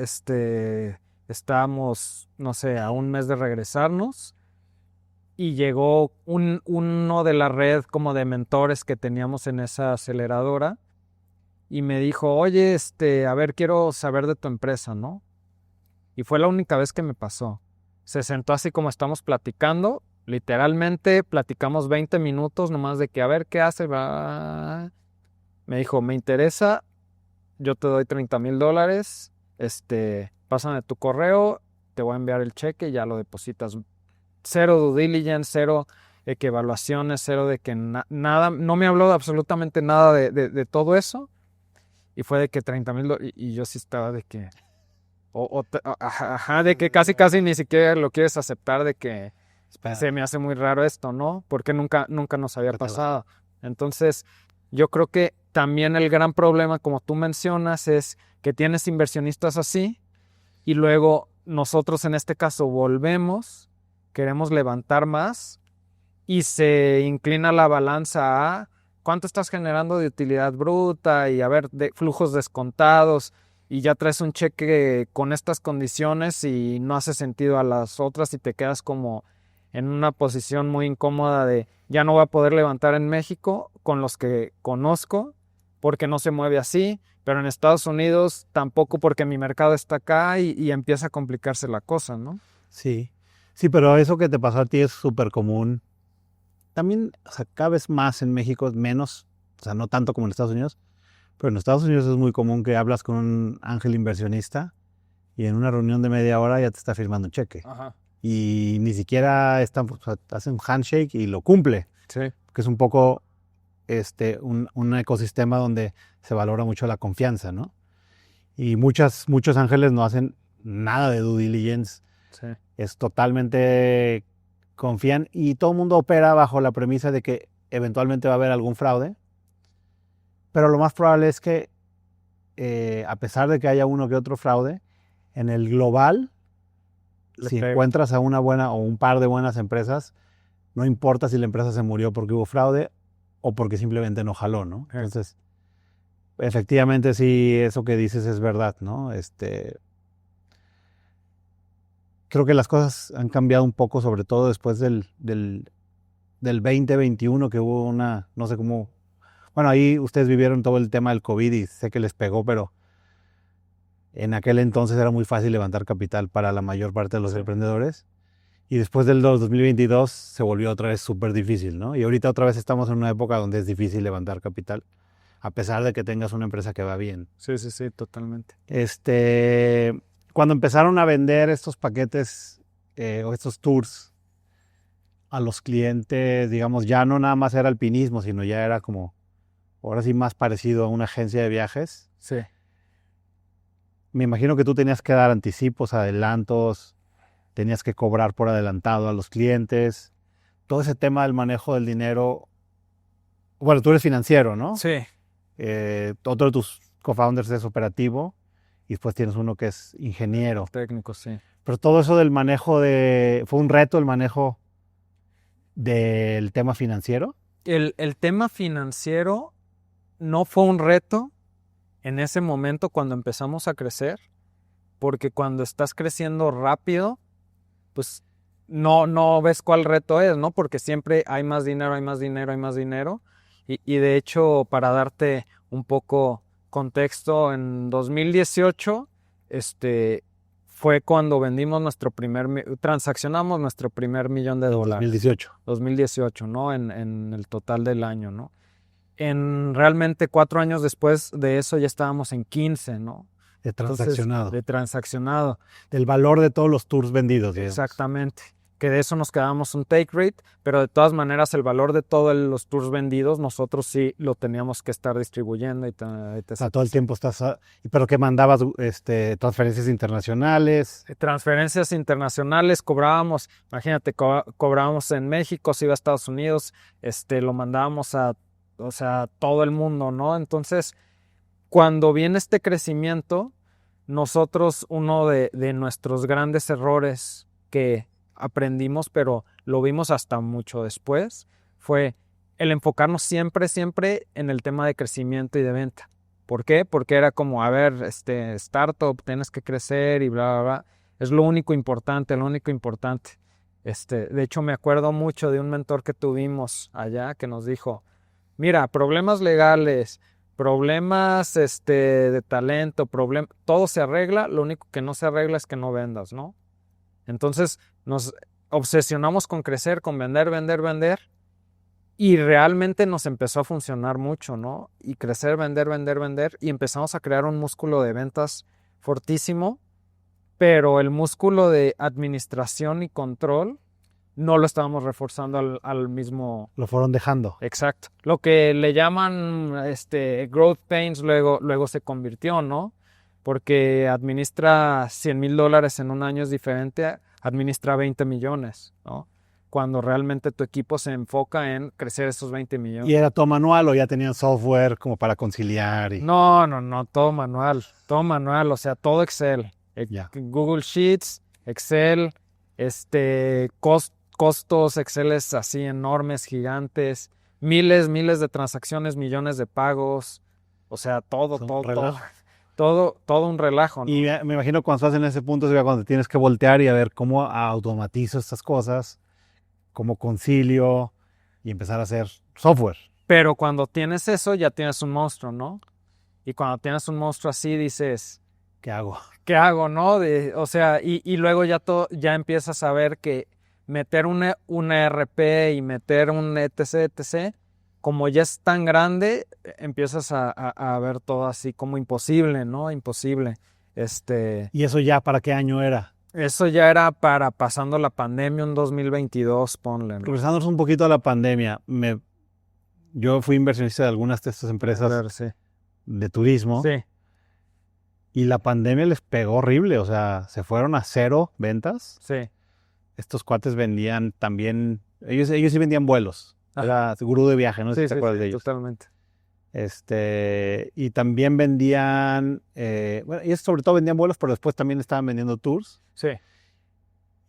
estábamos, no sé, a un mes de regresarnos y llegó uno de la red como de mentores que teníamos en esa aceleradora y me dijo, oye, a ver, quiero saber de tu empresa, ¿no? Y fue la única vez que me pasó. Se sentó así como estamos platicando, literalmente platicamos 20 minutos nomás de que a ver qué hace, va. Me dijo, me interesa, yo te doy $30,000, pásame tu correo, te voy a enviar el cheque y ya lo depositas. Cero due diligence, cero de que evaluaciones, cero de que nada, no me habló absolutamente nada de todo eso. Y fue de que $30,000 y yo sí estaba de que, de que casi ni siquiera lo quieres aceptar, de que se me hace muy raro esto, ¿no? Porque nunca nos había pasado. Entonces, yo creo que también el gran problema, como tú mencionas, es que tienes inversionistas así y luego nosotros en este caso volvemos, queremos levantar más y se inclina la balanza a cuánto estás generando de utilidad bruta y a ver, de flujos descontados y ya traes un cheque con estas condiciones y no hace sentido a las otras y te quedas como en una posición muy incómoda de ya no voy a poder levantar en México con los que conozco porque no se mueve así, pero en Estados Unidos tampoco porque mi mercado está acá y empieza a complicarse la cosa, ¿no? Sí, sí, pero eso que te pasó a ti es súper común. También, o sea, cada vez más en México, menos, o sea, no tanto como en Estados Unidos, pero en Estados Unidos es muy común que hablas con un ángel inversionista y en una reunión de media hora ya te está firmando un cheque. Ajá. Y ni siquiera o sea, hace un handshake y lo cumple, Sí. que es un poco un ecosistema donde se valora mucho la confianza, ¿no? Y muchos ángeles no hacen nada de due diligence. Sí. Es totalmente confían y todo el mundo opera bajo la premisa de que eventualmente va a haber algún fraude, pero lo más probable es que a pesar de que haya uno que otro fraude, en el global, si encuentras a una buena o un par de buenas empresas, no importa si la empresa se murió porque hubo fraude o porque simplemente no jaló, ¿no? Entonces, efectivamente sí, eso que dices es verdad, ¿no? Creo que las cosas han cambiado un poco, sobre todo después del 2021, que hubo no sé cómo, bueno, ahí ustedes vivieron todo el tema del COVID y sé que les pegó, pero en aquel entonces era muy fácil levantar capital para la mayor parte de los emprendedores. Y después del 2022 se volvió otra vez súper difícil, ¿no? Y ahorita otra vez estamos en una época donde es difícil levantar capital, a pesar de que tengas una empresa que va bien. Sí, totalmente. Cuando empezaron a vender estos paquetes o estos tours a los clientes, digamos, ya no nada más era alpinismo, sino ya era como, ahora sí más parecido a una agencia de viajes. Sí. Me imagino que tú tenías que dar anticipos, adelantos, tenías que cobrar por adelantado a los clientes. Todo ese tema del manejo del dinero. Bueno, tú eres financiero, ¿no? Sí. Otro de tus co-founders es operativo y después tienes uno que es ingeniero. Técnico, sí. Pero todo eso del manejo ¿fue un reto el manejo del tema financiero? El tema financiero no fue un reto en ese momento cuando empezamos a crecer, porque cuando estás creciendo rápido, pues no ves cuál reto es, ¿no? Porque siempre hay más dinero, hay más dinero, hay más dinero. Y de hecho, para darte un poco contexto, en 2018, fue cuando vendimos transaccionamos nuestro primer $1,000,000 de dólares. 2018. 2018, ¿no? En el total del año, ¿no? Realmente 4 años después de eso ya estábamos en 15, ¿no? De transaccionado. Entonces, de transaccionado. Del valor de todos los tours vendidos, digamos. Exactamente. Que de eso nos quedamos un take rate, pero de todas maneras el valor de todos los tours vendidos nosotros sí lo teníamos que estar distribuyendo. O sea, todo el tiempo estás... ¿Pero qué mandabas? Transferencias internacionales. Transferencias internacionales, cobrábamos, imagínate, cobrábamos en México, se iba a Estados Unidos, lo mandábamos a todo el mundo, ¿no? Entonces, cuando viene este crecimiento, nosotros, uno de nuestros grandes errores que aprendimos, pero lo vimos hasta mucho después, fue el enfocarnos siempre en el tema de crecimiento y de venta. ¿Por qué? Porque era como, a ver, startup, tienes que crecer y bla, bla, bla. Es lo único importante, lo único importante. De hecho, me acuerdo mucho de un mentor que tuvimos allá que nos dijo, mira, problemas legales, problemas de talento, todo se arregla, lo único que no se arregla es que no vendas, ¿no? Entonces nos obsesionamos con crecer, con vender, y realmente nos empezó a funcionar mucho, ¿no? Y crecer, vender, y empezamos a crear un músculo de ventas fortísimo, pero el músculo de administración y control no lo estábamos reforzando al mismo... Lo fueron dejando. Exacto. Lo que le llaman growth pains luego se convirtió, ¿no? Porque administra $100,000 en un año es diferente, administra 20 millones, ¿no? Cuando realmente tu equipo se enfoca en crecer esos 20 millones. ¿Y era todo manual o ya tenían software como para conciliar? No, todo manual, o sea, todo Excel. Ya. Google Sheets, Excel, costos, Exceles así enormes, gigantes, miles de transacciones, millones de pagos, o sea, todo un relajo, ¿no? Y me imagino cuando estás en ese punto es cuando tienes que voltear y a ver cómo automatizo estas cosas, cómo concilio y empezar a hacer software. Pero cuando tienes eso ya tienes un monstruo, ¿no? Y cuando tienes un monstruo así dices, ¿Qué hago? ¿qué hago, no? O sea, y luego ya empiezas a ver que meter un ERP y meter un etc, como ya es tan grande, empiezas a ver todo así como imposible, ¿no? Imposible. ¿Y eso ya para qué año era? Eso ya era para pasando la pandemia, un 2022, ponle, ¿no? Regresándonos un poquito a la pandemia, yo fui inversionista de algunas de estas empresas A ver, sí. de turismo. Sí. Y la pandemia les pegó horrible, o sea, se fueron a 0 ventas. Sí. Estos cuates vendían también, ellos sí vendían vuelos. Ajá. Era gurú de viaje, no sé si te Sí, acuerdas de ellos. totalmente. Y también vendían, bueno, ellos sobre todo vendían vuelos, pero después también estaban vendiendo tours. Sí.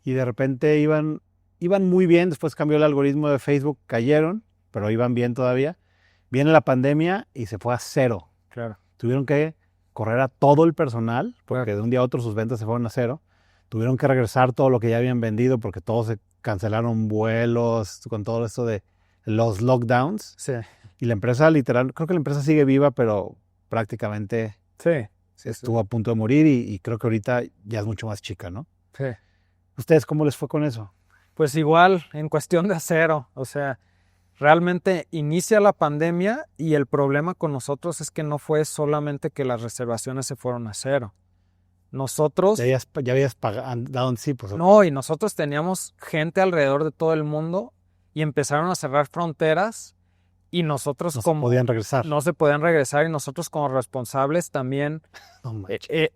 Y de repente iban muy bien, después cambió el algoritmo de Facebook, cayeron, pero iban bien todavía. Viene la pandemia y se fue a 0. Claro. Tuvieron que correr a todo el personal, porque Claro. de un día a otro sus ventas se fueron a 0. Tuvieron que regresar todo lo que ya habían vendido porque todos se cancelaron vuelos con todo esto de los lockdowns. Sí. Y la empresa literal, creo que la empresa sigue viva, pero prácticamente Sí. estuvo a punto de morir y creo que ahorita ya es mucho más chica, ¿no? Sí. ¿Ustedes cómo les fue con eso? Pues igual, en cuestión de acero, o sea, realmente inicia la pandemia y el problema con nosotros es que no fue solamente que las reservaciones se fueron a 0. Nosotros... Ya habías dado en sí, pues. No, y nosotros teníamos gente alrededor de todo el mundo y empezaron a cerrar fronteras y nosotros No como... se podían regresar. No se podían regresar y nosotros como responsables también... No manches.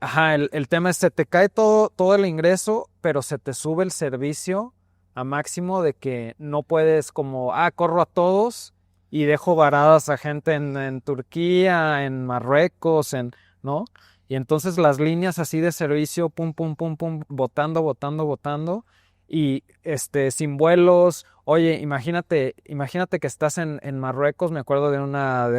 el tema es se te cae todo el ingreso, pero se te sube el servicio a máximo de que no puedes como, corro a todos y dejo varadas a gente en Turquía, en Marruecos, ¿no? Y entonces las líneas así de servicio, pum, botando, y sin vuelos. Oye, imagínate que estás en Marruecos, me acuerdo de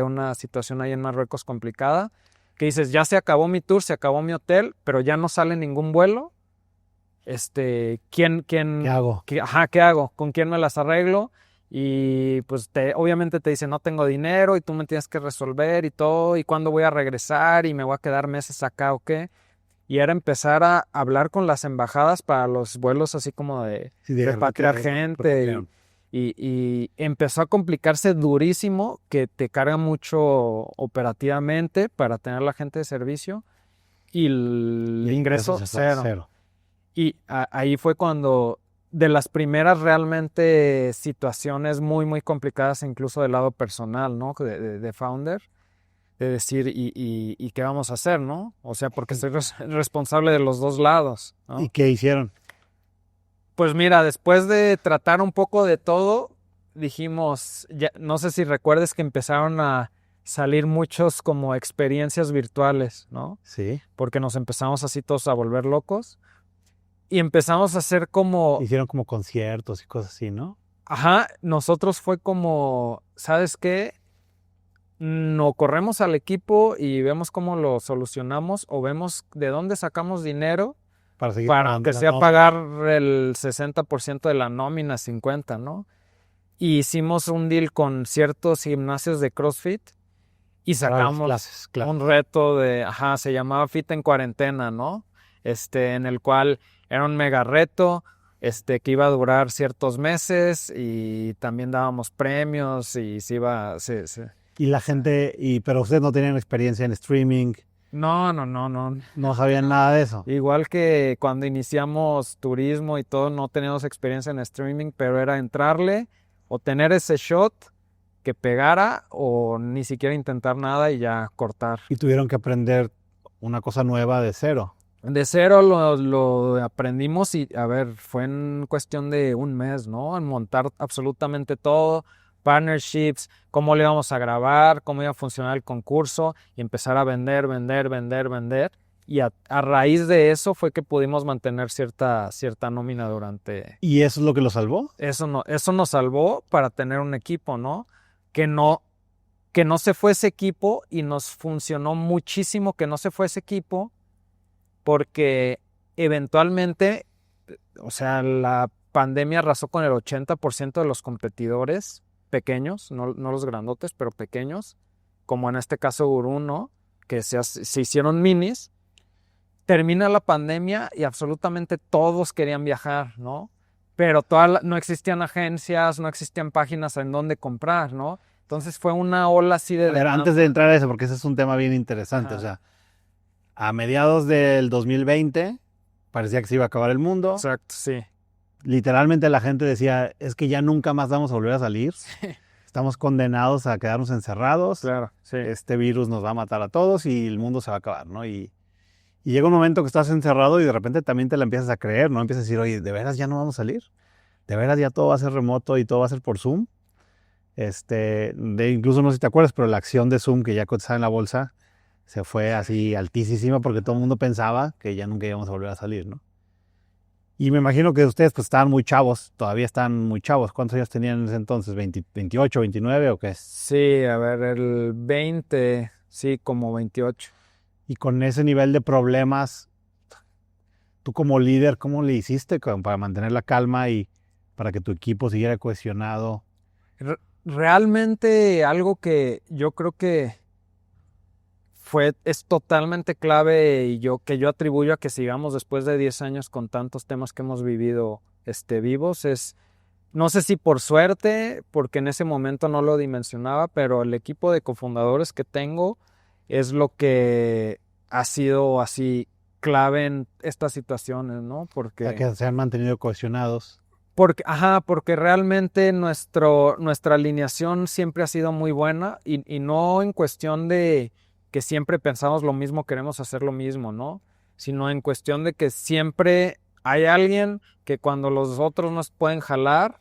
una situación ahí en Marruecos complicada, que dices, ya se acabó mi tour, se acabó mi hotel, pero ya no sale ningún vuelo. ¿Qué hago? ¿Qué hago? ¿Con quién me las arreglo? Y pues obviamente te dicen, no tengo dinero y tú me tienes que resolver y todo, y cuándo voy a regresar y me voy a quedar meses acá o qué. y era empezar a hablar con las embajadas para los vuelos así como de Sí, repatriar gente y empezó a complicarse durísimo, que te carga mucho operativamente para tener la gente de servicio y el ingreso cero. Y ahí fue cuando de las primeras realmente situaciones muy, muy complicadas, incluso del lado personal, ¿no? De founder, de decir, ¿y qué vamos a hacer, no? O sea, porque soy responsable de los dos lados, ¿no? ¿Y qué hicieron? Pues mira, después de tratar un poco de todo, dijimos, ya, no sé si recuerdes que empezaron a salir muchos como experiencias virtuales, ¿no? Sí. Porque nos empezamos así todos a volver locos. Y empezamos a hacer como... Hicieron como conciertos y cosas así, ¿no? Ajá, nosotros fue como, ¿sabes qué? No corremos al equipo y vemos cómo lo solucionamos o vemos de dónde sacamos dinero Para seguir para pagando que sea pagar el 60% de la nómina, 50%, ¿no? Y hicimos un deal con ciertos gimnasios de CrossFit y sacamos clases. un reto de, se llamaba Fit en Cuarentena, ¿no? En el cual era un mega reto, que iba a durar ciertos meses y también dábamos premios y se iba... Y la gente, pero ustedes no tenían experiencia en streaming. No. No sabían nada de eso. Igual que cuando iniciamos turismo y todo, no teníamos experiencia en streaming, pero era entrarle o tener ese shot que pegara o ni siquiera intentar nada y ya cortar. Y tuvieron que aprender una cosa nueva de cero. De cero lo aprendimos y, a ver, fue en cuestión de un mes, ¿no? En montar absolutamente todo, partnerships, cómo le íbamos a grabar, cómo iba a funcionar el concurso y empezar a vender. Y a raíz de eso fue que pudimos mantener cierta nómina durante... ¿Y eso es lo que lo salvó? Eso nos salvó para tener un equipo, ¿no? Que no se fue ese equipo y nos funcionó muchísimo que no se fue ese equipo porque eventualmente, o sea, la pandemia arrasó con el 80% de los competidores pequeños, no los grandotes, pero pequeños, como en este caso Gurú, ¿no? Que se hicieron minis. Termina la pandemia y absolutamente todos querían viajar, ¿no? Pero no existían agencias, no existían páginas en donde comprar, ¿no? Entonces fue una ola así de... A ver, antes de entrar a eso, porque ese es un tema bien interesante, Ajá. o sea, a mediados del 2020 parecía que se iba a acabar el mundo. Exacto, sí. Literalmente la gente decía, es que ya nunca más vamos a volver a salir. Sí. Estamos condenados a quedarnos encerrados. Claro, sí. Este virus nos va a matar a todos y el mundo se va a acabar, ¿no? Y llega un momento que estás encerrado y de repente también te la empiezas a creer, ¿no? Empiezas a decir, oye, ¿de veras ya no vamos a salir? ¿De veras ya todo va a ser remoto y todo va a ser por Zoom? Incluso no sé si te acuerdas, pero la acción de Zoom que ya cotizaba en la bolsa se fue así altísima porque todo el mundo pensaba que ya nunca íbamos a volver a salir, ¿no? Y me imagino que ustedes pues estaban muy chavos, todavía están muy chavos. ¿Cuántos años tenían en ese entonces? ¿28, 29 o qué? Sí, a ver, el 20, sí, como 28. Y con ese nivel de problemas, tú como líder, ¿cómo le hiciste para mantener la calma y para que tu equipo siguiera cohesionado? Realmente algo que yo creo que es totalmente clave y que yo atribuyo a que sigamos después de 10 años con tantos temas que hemos vivido vivos es, no sé si por suerte, porque en ese momento no lo dimensionaba, pero el equipo de cofundadores que tengo es lo que ha sido así clave en estas situaciones, ¿no? Porque... O sea, que se han mantenido cohesionados. Porque realmente nuestra alineación siempre ha sido muy buena y no en cuestión de que siempre pensamos lo mismo, queremos hacer lo mismo, ¿no? Sino en cuestión de que siempre hay alguien que cuando los otros nos pueden jalar,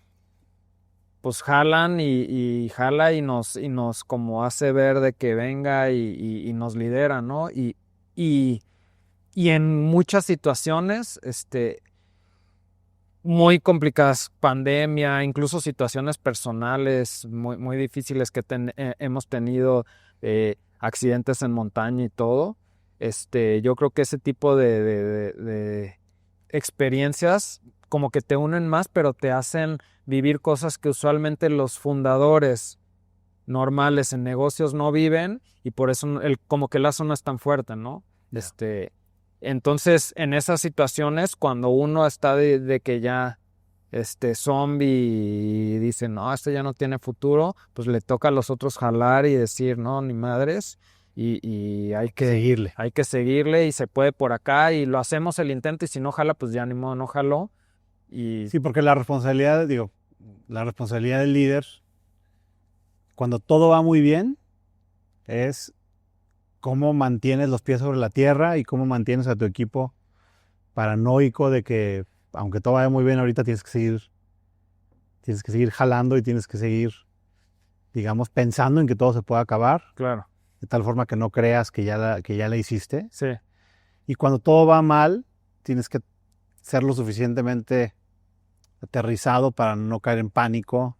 pues jalan y jala y nos como hace ver de que venga y nos lidera, ¿no? Y en muchas situaciones, muy complicadas, pandemia, incluso situaciones personales muy, muy difíciles que hemos tenido, accidentes en montaña y todo. Yo creo que ese tipo de experiencias como que te unen más, pero te hacen vivir cosas que usualmente los fundadores normales en negocios no viven y por eso como que el lazo no es tan fuerte, ¿no? Yeah. Entonces, en esas situaciones, cuando uno está de que ya zombie y dice, no, ya no tiene futuro, pues le toca a los otros jalar y decir, no, ni madres, y hay que seguirle y se puede por acá y lo hacemos el intento y si no jala, pues ya ni modo, no jaló. Y Sí, porque la responsabilidad del líder, cuando todo va muy bien, es cómo mantienes los pies sobre la tierra y cómo mantienes a tu equipo paranoico de que, aunque todo vaya muy bien ahorita, tienes que seguir jalando y tienes que seguir, digamos, pensando en que todo se pueda acabar, claro, de tal forma que no creas que ya la hiciste. sí, Y cuando todo va mal, tienes que ser lo suficientemente aterrizado para no caer en pánico,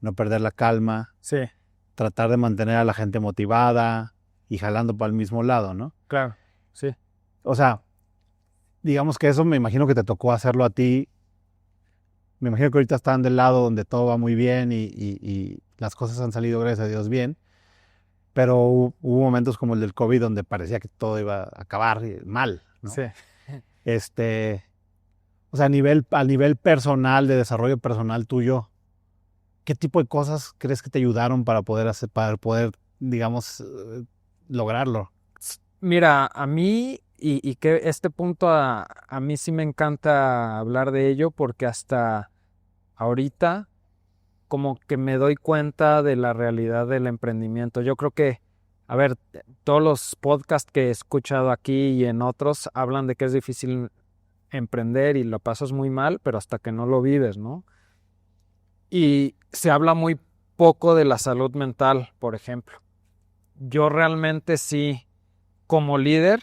no perder la calma, sí, tratar de mantener a la gente motivada y jalando para el mismo lado, ¿no? claro, sí. O sea, digamos que eso me imagino que te tocó hacerlo a ti. Me imagino que ahorita están del lado donde todo va muy bien y las cosas han salido, gracias a Dios, bien. Pero hubo momentos como el del COVID donde parecía que todo iba a acabar mal, ¿no? Sí. O sea, a nivel personal, de desarrollo personal tuyo, ¿qué tipo de cosas crees que te ayudaron para poder, digamos, lograrlo? Mira, a mí, y que este punto a mí sí me encanta hablar de ello porque hasta ahorita como que me doy cuenta de la realidad del emprendimiento. Yo creo que, a ver, todos los podcasts que he escuchado aquí y en otros hablan de que es difícil emprender y lo pasas muy mal, pero hasta que no lo vives, ¿no? Y se habla muy poco de la salud mental, por ejemplo. Yo realmente sí, como líder,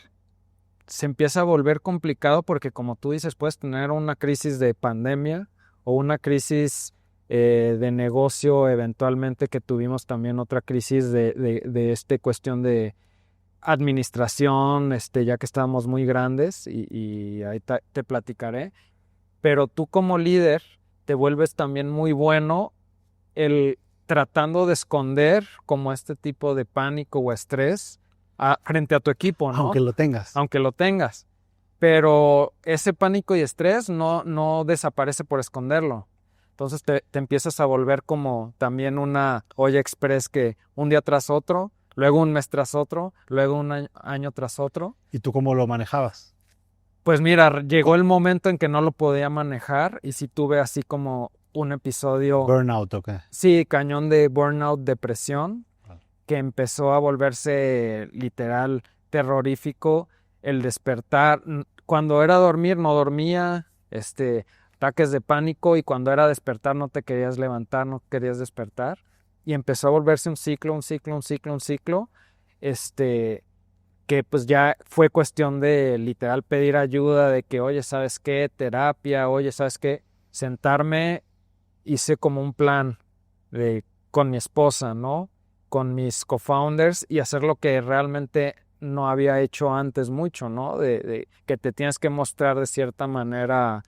se empieza a volver complicado porque como tú dices, puedes tener una crisis de pandemia o una crisis de negocio eventualmente que tuvimos también otra crisis de cuestión de administración, ya que estábamos muy grandes y ahí te platicaré. Pero tú como líder te vuelves también muy bueno el tratando de esconder como este tipo de pánico o estrés frente a tu equipo, ¿no? Aunque lo tengas. Aunque lo tengas. Pero ese pánico y estrés no desaparece por esconderlo. Entonces te empiezas a volver como también una olla express que un día tras otro, luego un mes tras otro, luego un año tras otro. ¿Y tú cómo lo manejabas? Pues mira, llegó el momento en que no lo podía manejar y sí tuve así como un episodio... ¿Burnout o qué? Sí, cañón de burnout, depresión, que empezó a volverse literal terrorífico. El despertar, cuando era dormir no dormía, ataques de pánico y cuando era despertar no te querías levantar, no querías despertar. Y empezó a volverse un ciclo, que pues ya fue cuestión de literal pedir ayuda, de que, oye, ¿sabes qué? Terapia, oye, ¿sabes qué? Sentarme, hice como un plan con mi esposa, ¿no? Con mis co-founders y hacer lo que realmente no había hecho antes mucho, ¿no? De que te tienes que mostrar de cierta manera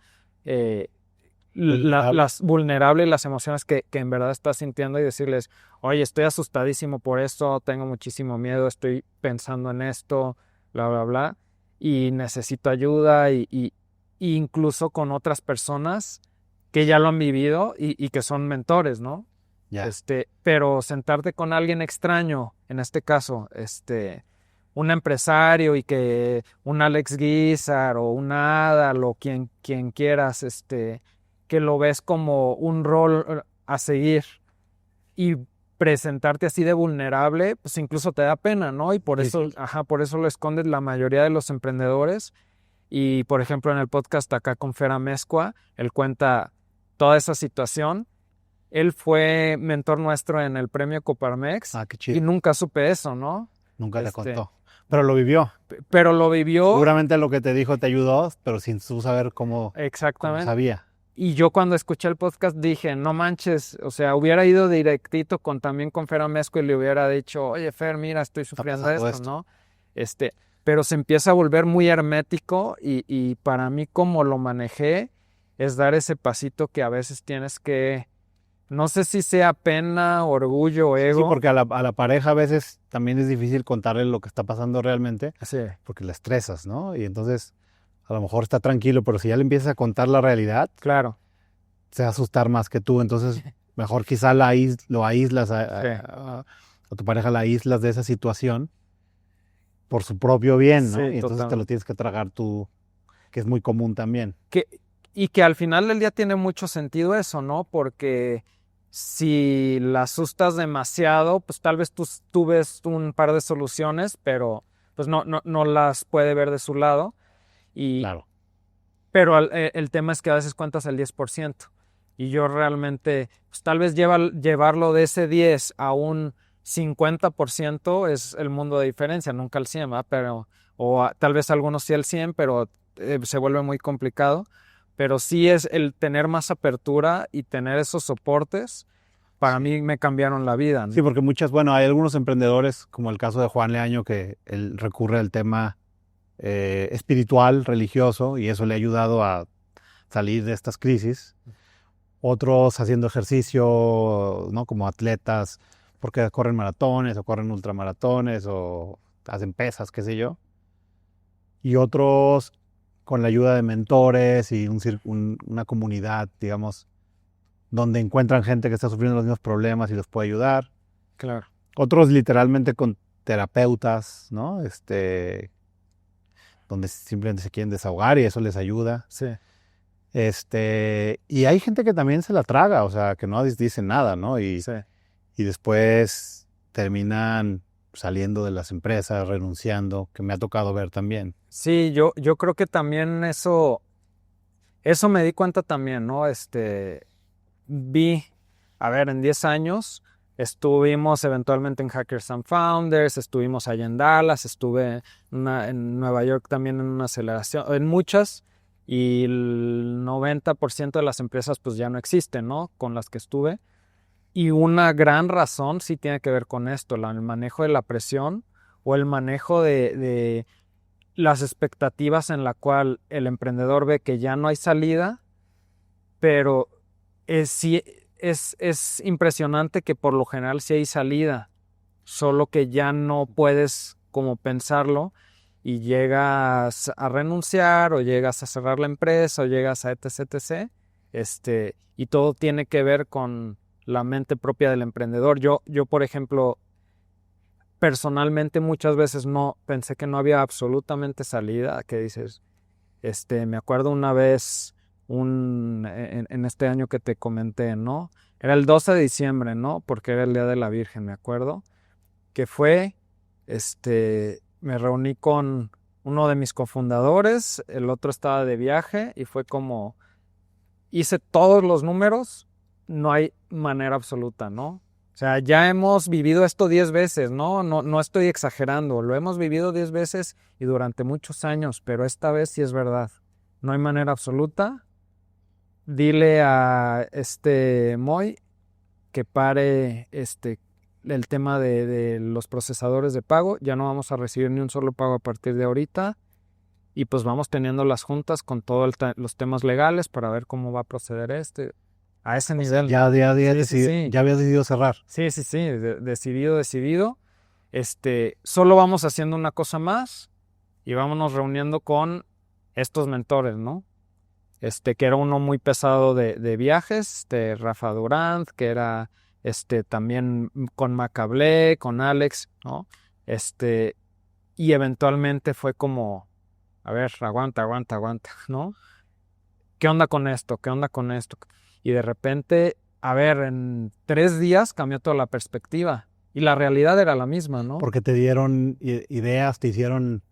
las vulnerables y las emociones que en verdad estás sintiendo y decirles, oye, estoy asustadísimo por esto, tengo muchísimo miedo, estoy pensando en esto, bla, bla, bla, y necesito ayuda y incluso con otras personas que ya lo han vivido y que son mentores, ¿no? Ya. Pero sentarte con alguien extraño, en este caso, un empresario y que un Alex Guizar o un Adal o quien quieras, que lo ves como un rol a seguir y presentarte así de vulnerable, pues incluso te da pena, ¿no? Y por eso, por eso lo escondes la mayoría de los emprendedores. Y, por ejemplo, en el podcast acá con Fer Amezcua, él cuenta toda esa situación. Él fue mentor nuestro en el premio Coparmex. Ah, qué chido. Y nunca supe eso, ¿no? Nunca te contó. Pero lo vivió. Pero lo vivió. Seguramente lo que te dijo te ayudó, pero sin tú saber cómo, exactamente. Cómo sabía. Y yo cuando escuché el podcast dije, no manches, o sea, hubiera ido directito también con Fer Amezcua y le hubiera dicho, oye, Fer, mira, estoy sufriendo esto, ¿no? Pero se empieza a volver muy hermético y para mí como lo manejé es dar ese pasito que a veces tienes que No sé si sea pena, orgullo, Sí, ego. porque a la pareja a veces también es difícil contarle lo que está pasando realmente, Sí, porque la estresas, ¿no? Y entonces a lo mejor está tranquilo, pero si ya le empiezas a contar la realidad, claro. se va a asustar más que tú. Entonces, mejor quizá lo aíslas, Sí, a tu pareja la aíslas de esa situación por su propio bien, ¿no? sí, Y entonces te lo totalmente. tienes que tragar tú, que es muy común también. Y que al final del día tiene mucho sentido eso, ¿no? Porque si la asustas demasiado, pues tal vez tú ves un par de soluciones, pero pues no las puede ver de su lado. Y, Claro. pero el tema es que a veces cuentas el 10%. Y yo realmente, pues tal vez llevarlo de ese 10 a un 50% es el mundo de diferencia, nunca al 100, ¿va? Pero, tal vez algunos sí al 100, pero se vuelve muy complicado. Pero sí es el tener más apertura y tener esos soportes, para Sí. mí me cambiaron la vida, ¿no? Sí, porque bueno, hay algunos emprendedores, como el caso de Juan Leaño, que él recurre al tema espiritual, religioso, y eso le ha ayudado a salir de estas crisis. Otros haciendo ejercicio, ¿no? Como atletas, porque corren maratones o corren ultramaratones o hacen pesas, qué sé yo. Y otros con la ayuda de mentores y una comunidad, digamos, donde encuentran gente que está sufriendo los mismos problemas y los puede ayudar. Claro. Otros literalmente con terapeutas, ¿no? Donde simplemente se quieren desahogar y eso les ayuda. Sí, Y hay gente que también se la traga, o sea, que no dice nada, ¿no? sí. Y después terminan saliendo de las empresas, renunciando, que me ha tocado ver también. Sí, yo creo que también eso me di cuenta también, ¿no? Vi, a ver, en 10 años estuvimos eventualmente en Hackers and Founders, estuvimos allá en Dallas, estuve en Nueva York también en una aceleración, en muchas, y el 90% de las empresas pues ya no existen, ¿no? Con las que estuve. Y una gran razón sí tiene que ver con esto, el manejo de la presión o el manejo de las expectativas en la cual el emprendedor ve que ya no hay salida, pero sí es impresionante que por lo general sí hay salida, solo que ya no puedes como pensarlo y llegas a renunciar o llegas a cerrar la empresa o llegas a etc. Y todo tiene que ver con la mente propia del emprendedor. Yo por ejemplo, personalmente muchas veces no pensé que no había absolutamente salida, que dices, me acuerdo una vez, en este año que te comenté, ¿no? Era el 12 de diciembre, ¿no? Porque era el Día de la Virgen, me acuerdo, que fue, me reuní con uno de mis cofundadores, el otro estaba de viaje y fue como, hice todos los números, no hay manera absoluta, ¿no? O sea, ya hemos vivido esto 10 veces, ¿no? No estoy exagerando, lo hemos vivido 10 veces y durante muchos años, pero esta vez sí es verdad. No hay manera absoluta. Dile a Moy que pare el tema de los procesadores de pago. Ya no vamos a recibir ni un solo pago a partir de ahorita. Y pues vamos teniendo las juntas con todos los temas legales para ver cómo va a proceder a ese nivel. Ya Sí, sí. habías decidido cerrar. Sí, decidido. Solo vamos haciendo una cosa más y vámonos reuniendo con estos mentores, ¿no? Que era uno muy pesado de viajes, Rafa Durant, que era también con Macablé, con Alex, ¿no? Y eventualmente fue como, a ver, aguanta, ¿no? ¿Qué onda con esto? ¿Qué onda con esto? Y de repente, a ver, en 3 días cambió toda la perspectiva y la realidad era la misma, ¿no? Porque te dieron ideas, te hicieron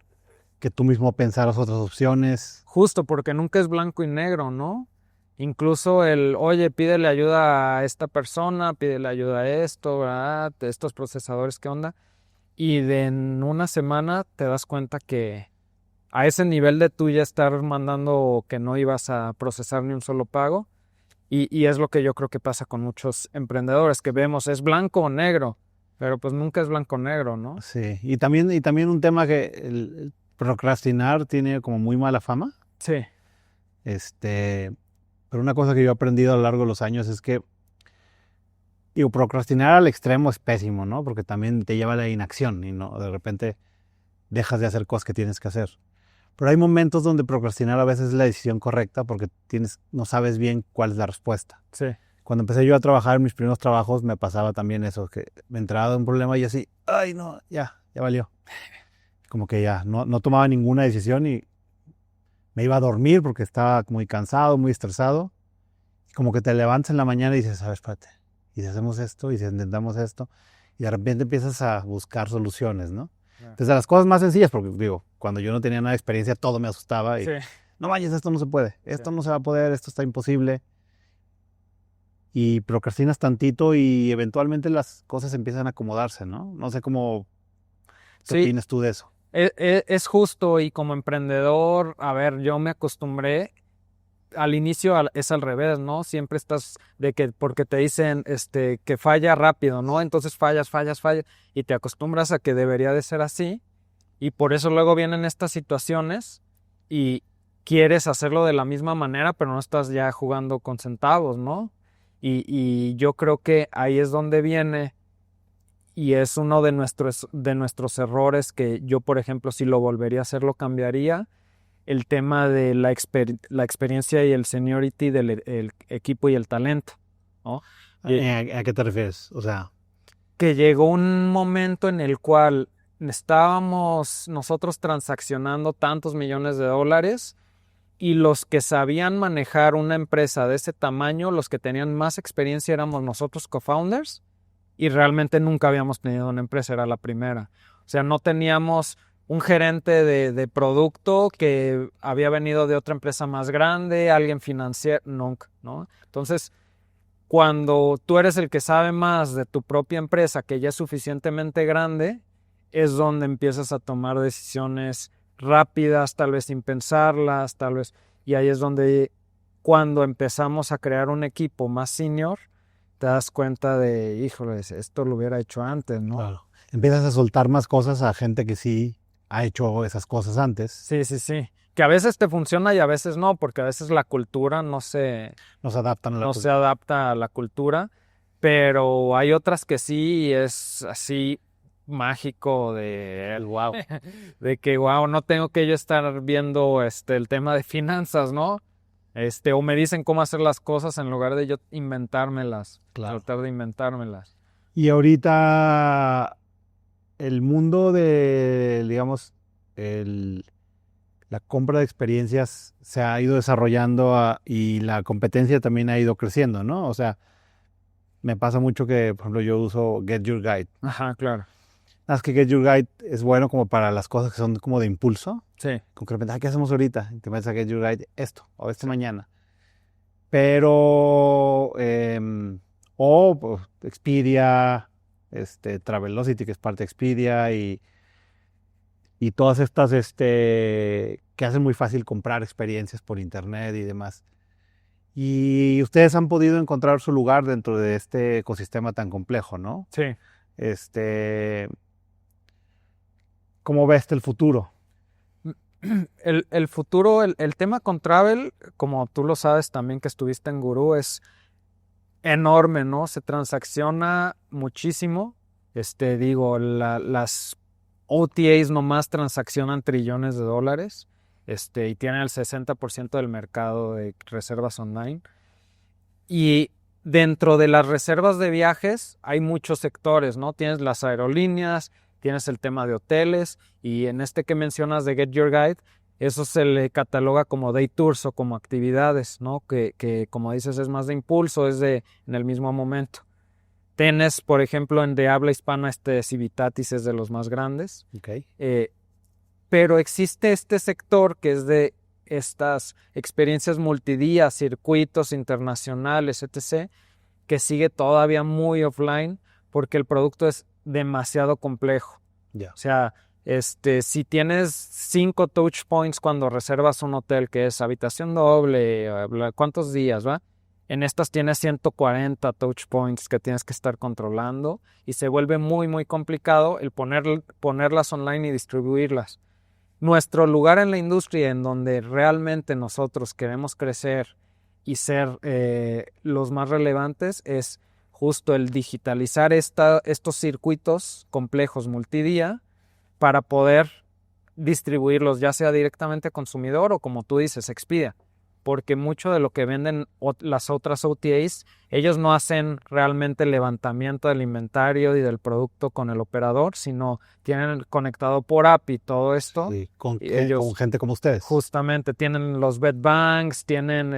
que tú mismo pensaras otras opciones. Justo porque nunca es blanco y negro, ¿no? Incluso oye, pídele ayuda a esta persona, pídele ayuda a esto, ¿verdad? Estos procesadores, ¿qué onda? Y en una semana te das cuenta que a ese nivel de tú ya estar mandando que no ibas a procesar ni un solo pago. Y es lo que yo creo que pasa con muchos emprendedores, que vemos, es blanco o negro, pero pues nunca es blanco o negro, ¿no? Sí, y también un tema que el procrastinar tiene como muy mala fama. Digo, procrastinar al extremo es pésimo, ¿no? Porque también te lleva a la inacción y no, de repente dejas de hacer cosas que tienes que hacer. Pero hay momentos donde procrastinar a veces es la decisión correcta porque no sabes bien cuál es la respuesta. Sí. Cuando empecé yo a trabajar en mis primeros trabajos me pasaba también eso, que me entraba de un problema y así, ay no, ya valió. Como que ya no tomaba ninguna decisión y me iba a dormir porque estaba muy cansado, muy estresado. Y como que te levantas en la mañana y dices, a ver, espérate, y si hacemos esto, y si intentamos esto, y de repente empiezas a buscar soluciones, ¿no? Desde las cosas más sencillas, porque digo, cuando yo no tenía nada de experiencia, todo me asustaba y, no vayas, esto no se puede, esto no se va a poder, esto está imposible. Y procrastinas tantito y eventualmente las cosas empiezan a acomodarse, ¿no? No sé ¿qué opinas tú de eso? Es justo, y como emprendedor, a ver, yo me acostumbré, al inicio es al revés, ¿no? Siempre estás porque te dicen que falla rápido, ¿no? Entonces fallas, y te acostumbras a que debería de ser así, y por eso luego vienen estas situaciones y quieres hacerlo de la misma manera, pero no estás ya jugando con centavos, ¿no? Y yo creo que ahí es donde viene, y es uno de nuestros errores que yo, por ejemplo, si lo volvería a hacer, lo cambiaría, el tema de la experiencia y el seniority del el equipo y el talento, ¿no? ¿A qué te refieres? O sea, que llegó un momento en el cual estábamos nosotros transaccionando tantos millones de dólares y los que sabían manejar una empresa de ese tamaño, los que tenían más experiencia éramos nosotros co-founders, y realmente nunca habíamos tenido una empresa, era la primera. O sea, no teníamos un gerente de producto que había venido de otra empresa más grande, alguien financiero, nunca, ¿no? Entonces, cuando tú eres el que sabe más de tu propia empresa, que ya es suficientemente grande, es donde empiezas a tomar decisiones rápidas, tal vez sin pensarlas, tal vez, y ahí es donde cuando empezamos a crear un equipo más senior, te das cuenta de, híjole, esto lo hubiera hecho antes, ¿no? claro. Empiezas a soltar más cosas a gente que sí ha hecho esas cosas antes. Sí. Que a veces te funciona y a veces no, porque a veces la cultura no se adapta a la cultura, pero hay otras que sí, y es así mágico de wow, de que wow, no tengo que yo estar viendo el tema de finanzas, ¿no? O me dicen cómo hacer las cosas en lugar de yo inventármelas, Claro. tratar de inventármelas. Y ahorita el mundo de, digamos, la compra de experiencias se ha ido desarrollando y la competencia también ha ido creciendo, ¿no? O sea, me pasa mucho que, por ejemplo, yo uso Get Your Guide. Ajá, claro. Nada más que Get Your Guide es bueno como para las cosas que son como de impulso. Sí. Como que de repente, ¿qué hacemos ahorita? Y te metes a Get Your Guide, esto, o mañana. Pero, pues, Expedia, Travelocity, que es parte de Expedia, y todas estas que hacen muy fácil comprar experiencias por internet y demás. Y ustedes han podido encontrar su lugar dentro de este ecosistema tan complejo, ¿no? Sí. ¿Cómo ves el futuro? El futuro, el tema con Travel, como tú lo sabes también que estuviste en Gurú, es enorme, ¿no? Se transacciona muchísimo. Las OTAs nomás transaccionan trillones de dólares, y tienen el 60% del mercado de reservas online. Y dentro de las reservas de viajes hay muchos sectores, ¿no? Tienes las aerolíneas, tienes el tema de hoteles, y en que mencionas de Get Your Guide, eso se le cataloga como day tours o como actividades, ¿no? Que como dices es más de impulso, en el mismo momento. Tienes, por ejemplo, de habla hispana, Civitatis es de los más grandes. Okay. Pero existe este sector que es de estas experiencias multidía, circuitos internacionales, etc., que sigue todavía muy offline porque el producto es demasiado complejo. Yeah. O sea, si tienes 5 touch points cuando reservas un hotel, que es habitación doble, ¿cuántos días, va? En estas tienes 140 touch points que tienes que estar controlando y se vuelve muy, muy complicado el ponerlas online y distribuirlas. Nuestro lugar en la industria, en donde realmente nosotros queremos crecer y ser los más relevantes, es justo el digitalizar estos circuitos complejos multidía para poder distribuirlos ya sea directamente a consumidor o como tú dices, Expedia. Porque mucho de lo que venden las otras OTAs, ellos no hacen realmente el levantamiento del inventario y del producto con el operador, sino tienen conectado por API y todo esto. Sí, con ellos gente como ustedes. justamente tienen los bed banks, tienen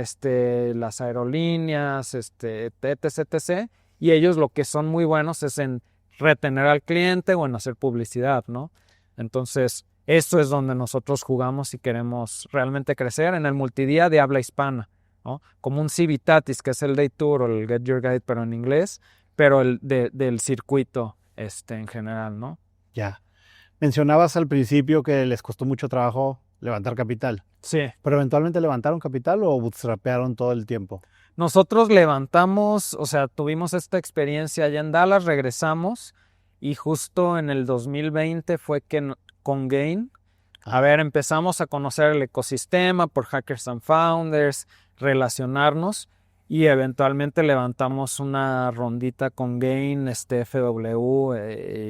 las aerolíneas, etc. Y ellos lo que son muy buenos es en retener al cliente o en hacer publicidad, ¿no? Entonces, eso es donde nosotros jugamos y queremos realmente crecer en el multidía de habla hispana, ¿no? Como un Civitatis, que es el Day Tour o el Get Your Guide, pero en inglés, pero el del circuito en general, ¿no? Ya. Mencionabas al principio que les costó mucho trabajo levantar capital. Sí. ¿Pero eventualmente levantaron capital o bootstrapearon todo el tiempo? Nosotros levantamos, o sea, tuvimos esta experiencia allá en Dallas, regresamos y justo en el 2020 fue que con Gain, empezamos a conocer el ecosistema por Hackers and Founders, relacionarnos y eventualmente levantamos una rondita con Gain, FW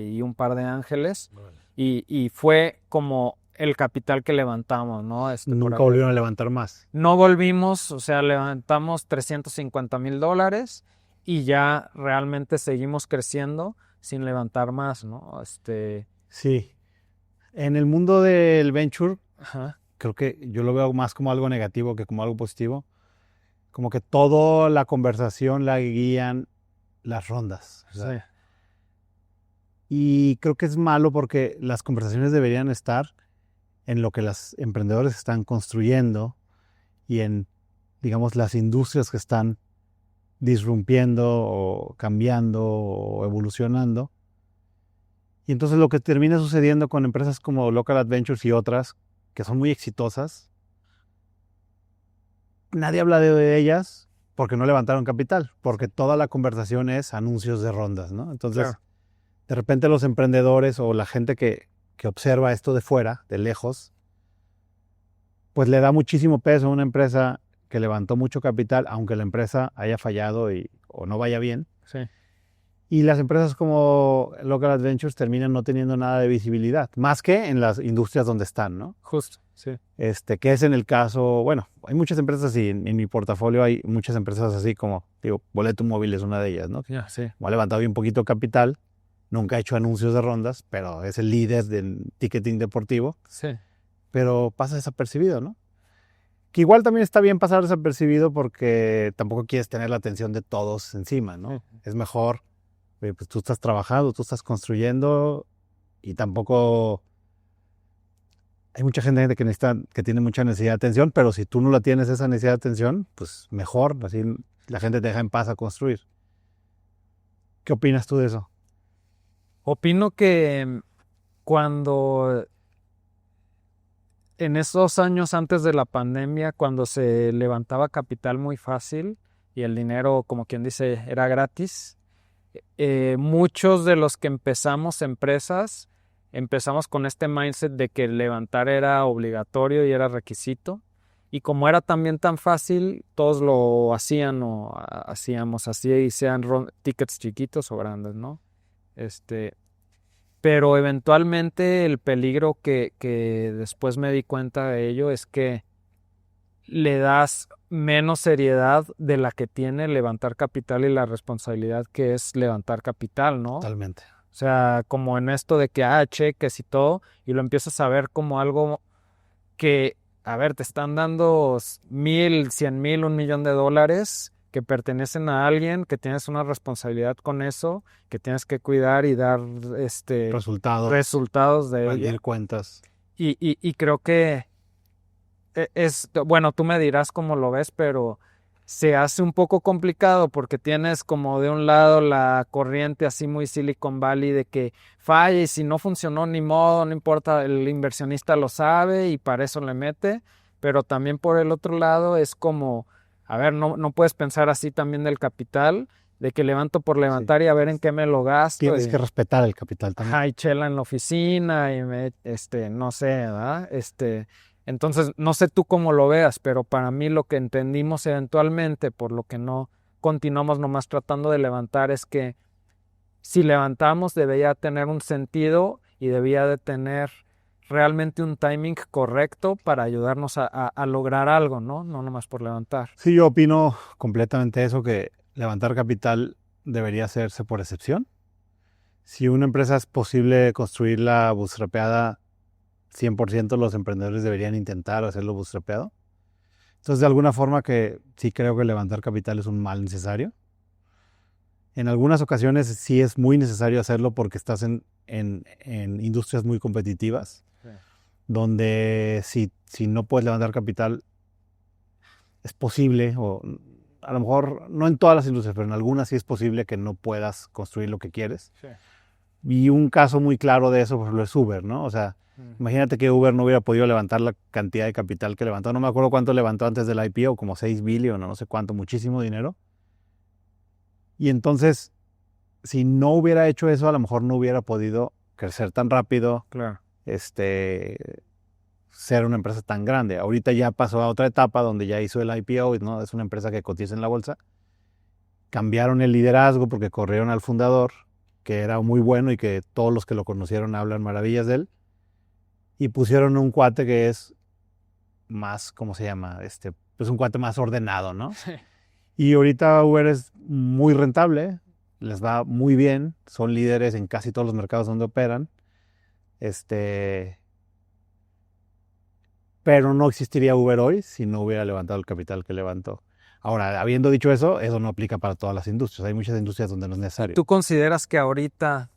y un par de ángeles y fue como el capital que levantamos, ¿no? Nunca volvieron a levantar más. No volvimos, o sea, levantamos $350,000 y ya realmente seguimos creciendo sin levantar más, ¿no? Sí. En el mundo del venture, Ajá. creo que yo lo veo más como algo negativo que como algo positivo. Como que toda la conversación la guían las rondas. O sea, Sí. y creo que es malo porque las conversaciones deberían estar en lo que los emprendedores están construyendo y en, digamos, las industrias que están disrumpiendo o cambiando o evolucionando. Y entonces lo que termina sucediendo con empresas como Local Adventures y otras, que son muy exitosas, nadie habla de ellas porque no levantaron capital, porque toda la conversación es anuncios de rondas, ¿no? Entonces, Claro. de repente los emprendedores o la gente que observa esto de fuera, de lejos, pues le da muchísimo peso a una empresa que levantó mucho capital, aunque la empresa haya fallado o no vaya bien. Sí. Y las empresas como Local Adventures terminan no teniendo nada de visibilidad, más que en las industrias donde están, ¿no? Justo, sí. Que es en el caso, bueno, hay muchas empresas así, en mi portafolio hay muchas empresas así como, digo, Boleto Móvil es una de ellas, ¿no? Ya, sí. Ha levantado bien poquito capital, nunca ha hecho anuncios de rondas, pero es el líder del ticketing deportivo, Sí. pero pasa desapercibido, ¿no? Que igual también está bien pasar desapercibido porque tampoco quieres tener la atención de todos encima, ¿no? Es mejor, pues tú estás trabajando, tú estás construyendo y tampoco... Hay mucha gente que tiene mucha necesidad de atención, pero si tú no la tienes esa necesidad de atención, pues mejor, así la gente te deja en paz a construir. ¿Qué opinas tú de eso? Opino que cuando en esos años antes de la pandemia, cuando se levantaba capital muy fácil y el dinero, como quien dice, era gratis, muchos de los que empezamos empresas, empezamos con este mindset de que levantar era obligatorio y era requisito. Y como era también tan fácil, todos lo hacían o hacíamos así, y sean tickets chiquitos o grandes, ¿no? Pero eventualmente el peligro que después me di cuenta de ello es que le das menos seriedad de la que tiene levantar capital y la responsabilidad que es levantar capital, ¿no? Totalmente. O sea, como en esto de que, cheques y todo, y lo empiezas a ver como algo que, a ver, te están dando 1,000, 100,000, $1,000,000 que pertenecen a alguien, que tienes una responsabilidad con eso, que tienes que cuidar y dar resultados de ello. Rendir cuentas. Y creo que bueno, tú me dirás cómo lo ves, pero se hace un poco complicado porque tienes como de un lado la corriente así muy Silicon Valley de que falla y si no funcionó ni modo, no importa, el inversionista lo sabe y para eso le mete, pero también por el otro lado es como, a ver, no puedes pensar así también del capital, de que levanto por levantar y a ver en qué me lo gasto. Tienes que respetar el capital también. Ajá, y chela en la oficina y no sé, ¿verdad? Entonces, no sé tú cómo lo veas, pero para mí lo que entendimos eventualmente, por lo que no continuamos nomás tratando de levantar es que si levantamos debía tener un sentido y debía de tener realmente un timing correcto para ayudarnos a lograr algo, ¿no? No nomás por levantar. Sí, yo opino completamente eso, que levantar capital debería hacerse por excepción. Si una empresa es posible construirla bootstrapeada, 100% los emprendedores deberían intentar hacerlo bootstrapeado. Entonces, de alguna forma que sí creo que levantar capital es un mal necesario. En algunas ocasiones sí es muy necesario hacerlo porque estás en industrias muy competitivas, sí, donde si no puedes levantar capital, es posible, o a lo mejor no en todas las industrias, pero en algunas sí es posible que no puedas construir lo que quieres. Sí. Y un caso muy claro de eso, por ejemplo, es Uber, ¿no? O sea, imagínate que Uber no hubiera podido levantar la cantidad de capital que levantó. No me acuerdo cuánto levantó antes del IPO, como 6 billones, no sé cuánto, muchísimo dinero. Y entonces, si no hubiera hecho eso, a lo mejor no hubiera podido crecer tan rápido, claro, ser una empresa tan grande. Ahorita ya pasó a otra etapa donde ya hizo el IPO, ¿no? Es una empresa que cotiza en la bolsa. Cambiaron el liderazgo porque corrieron al fundador, que era muy bueno y que todos los que lo conocieron hablan maravillas de él. Y pusieron un cuate que es más, ¿cómo se llama? Pues un cuate más ordenado, ¿no? Sí. Y ahorita Uber es muy rentable, les va muy bien, son líderes en casi todos los mercados donde operan. Pero no existiría Uber hoy si no hubiera levantado el capital que levantó. Ahora, habiendo dicho eso, eso no aplica para todas las industrias. Hay muchas industrias donde no es necesario. ¿Tú consideras que ahorita,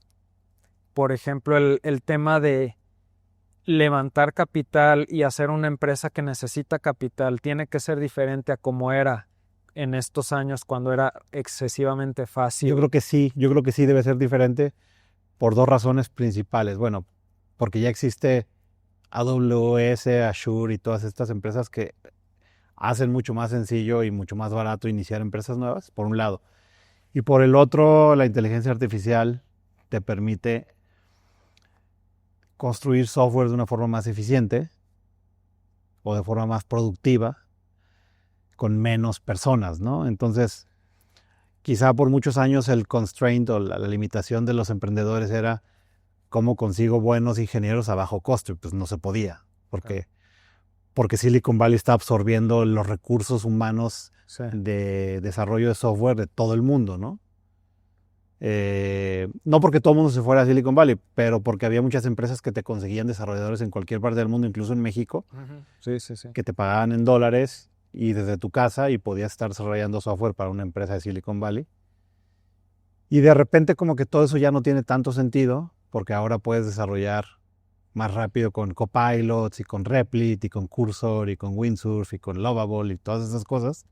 por ejemplo, el tema de levantar capital y hacer una empresa que necesita capital tiene que ser diferente a como era en estos años cuando era excesivamente fácil? Yo creo que sí debe ser diferente por dos razones principales. Bueno, porque ya existe AWS, Azure y todas estas empresas que hacen mucho más sencillo y mucho más barato iniciar empresas nuevas, por un lado. Y por el otro, la inteligencia artificial te permite construir software de una forma más eficiente o de forma más productiva con menos personas, ¿no? Entonces, quizá por muchos años el constraint o la limitación de los emprendedores era cómo consigo buenos ingenieros a bajo costo. Pues no se podía, porque Silicon Valley está absorbiendo los recursos humanos, sí, de desarrollo de software de todo el mundo, ¿no? No porque todo el mundo se fuera a Silicon Valley, pero porque había muchas empresas que te conseguían desarrolladores en cualquier parte del mundo, incluso en México, sí, que te pagaban en dólares y desde tu casa, y podías estar desarrollando software para una empresa de Silicon Valley. Y de repente como que todo eso ya no tiene tanto sentido, porque ahora puedes desarrollar más rápido con Copilots y con Replit y con Cursor y con Windsurf y con Lovable y todas esas cosas.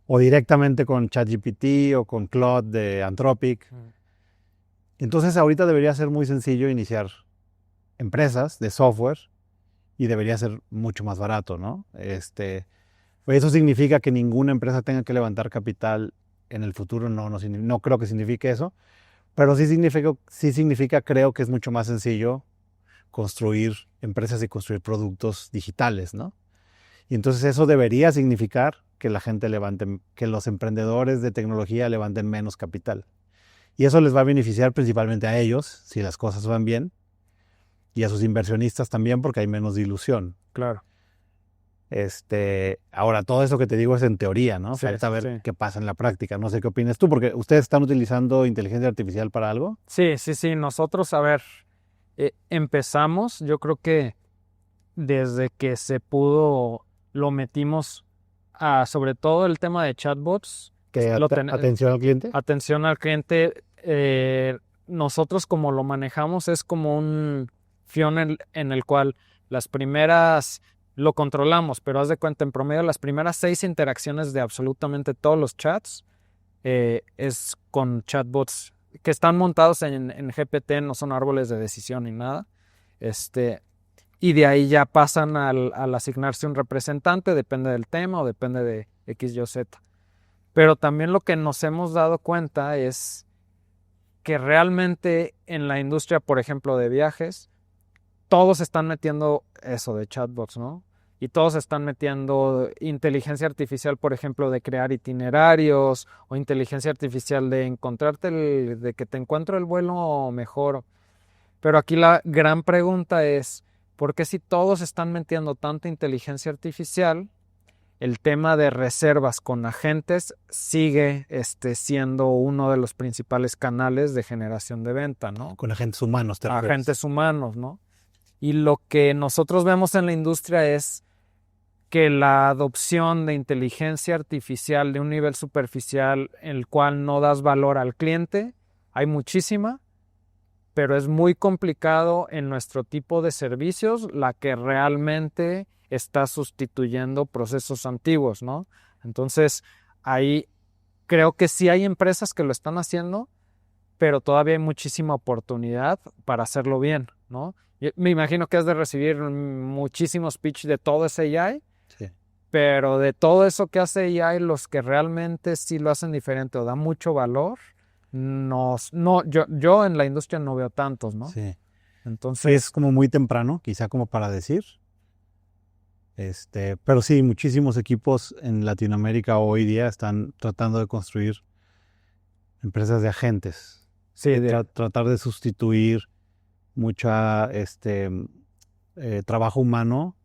O directamente con ChatGPT o con Claude de Anthropic. Entonces ahorita debería ser muy sencillo iniciar empresas de software y debería ser mucho más barato, ¿no? Eso significa que ninguna empresa tenga que levantar capital en el futuro. No creo que signifique eso, pero sí significa, creo que es mucho más sencillo construir empresas y construir productos digitales, ¿no? Y entonces eso debería significar que la gente que los emprendedores de tecnología levanten menos capital. Y eso les va a beneficiar principalmente a ellos, si las cosas van bien, y a sus inversionistas también, porque hay menos dilución. Claro. Ahora, todo eso que te digo es en teoría, ¿no? Sí, falta ver qué pasa en la práctica. No sé qué opinas tú, porque ¿ustedes están utilizando inteligencia artificial para algo? Sí. Nosotros, a ver, empezamos, yo creo que desde que se pudo, lo metimos a sobre todo el tema de chatbots. ¿Atención al cliente? Atención al cliente. Nosotros como lo manejamos es como un funnel en el cual las primeras lo controlamos, pero haz de cuenta, en promedio las primeras 6 interacciones de absolutamente todos los chats es con chatbots que están montados en GPT, no son árboles de decisión ni nada. Y de ahí ya pasan al asignarse un representante, depende del tema o depende de X, Y, Z. Pero también lo que nos hemos dado cuenta es que realmente en la industria, por ejemplo, de viajes, todos están metiendo eso de chatbots, ¿no? y todos están metiendo inteligencia artificial, por ejemplo, de crear itinerarios o inteligencia artificial de de que te encuentro el vuelo mejor. Pero aquí la gran pregunta es, ¿por qué si todos están metiendo tanta inteligencia artificial, el tema de reservas con agentes sigue siendo uno de los principales canales de generación de venta, ¿no? Con agentes humanos, te refieres. Agentes humanos, ¿no? Y lo que nosotros vemos en la industria es que la adopción de inteligencia artificial de un nivel superficial en el cual no das valor al cliente, hay muchísima, pero es muy complicado en nuestro tipo de servicios la que realmente está sustituyendo procesos antiguos, ¿no? Entonces, ahí creo que sí hay empresas que lo están haciendo, pero todavía hay muchísima oportunidad para hacerlo bien, ¿no? Me imagino que has de recibir muchísimos pitch de todo ese AI, Sí. pero de todo eso que hace AI, los que realmente sí lo hacen diferente o dan mucho valor, yo en la industria no veo tantos, ¿no? Sí. Entonces, Es como muy temprano, quizá como para decir. Pero sí, muchísimos equipos en Latinoamérica hoy día están tratando de construir empresas de agentes. sí, Tratar de sustituir mucha trabajo humano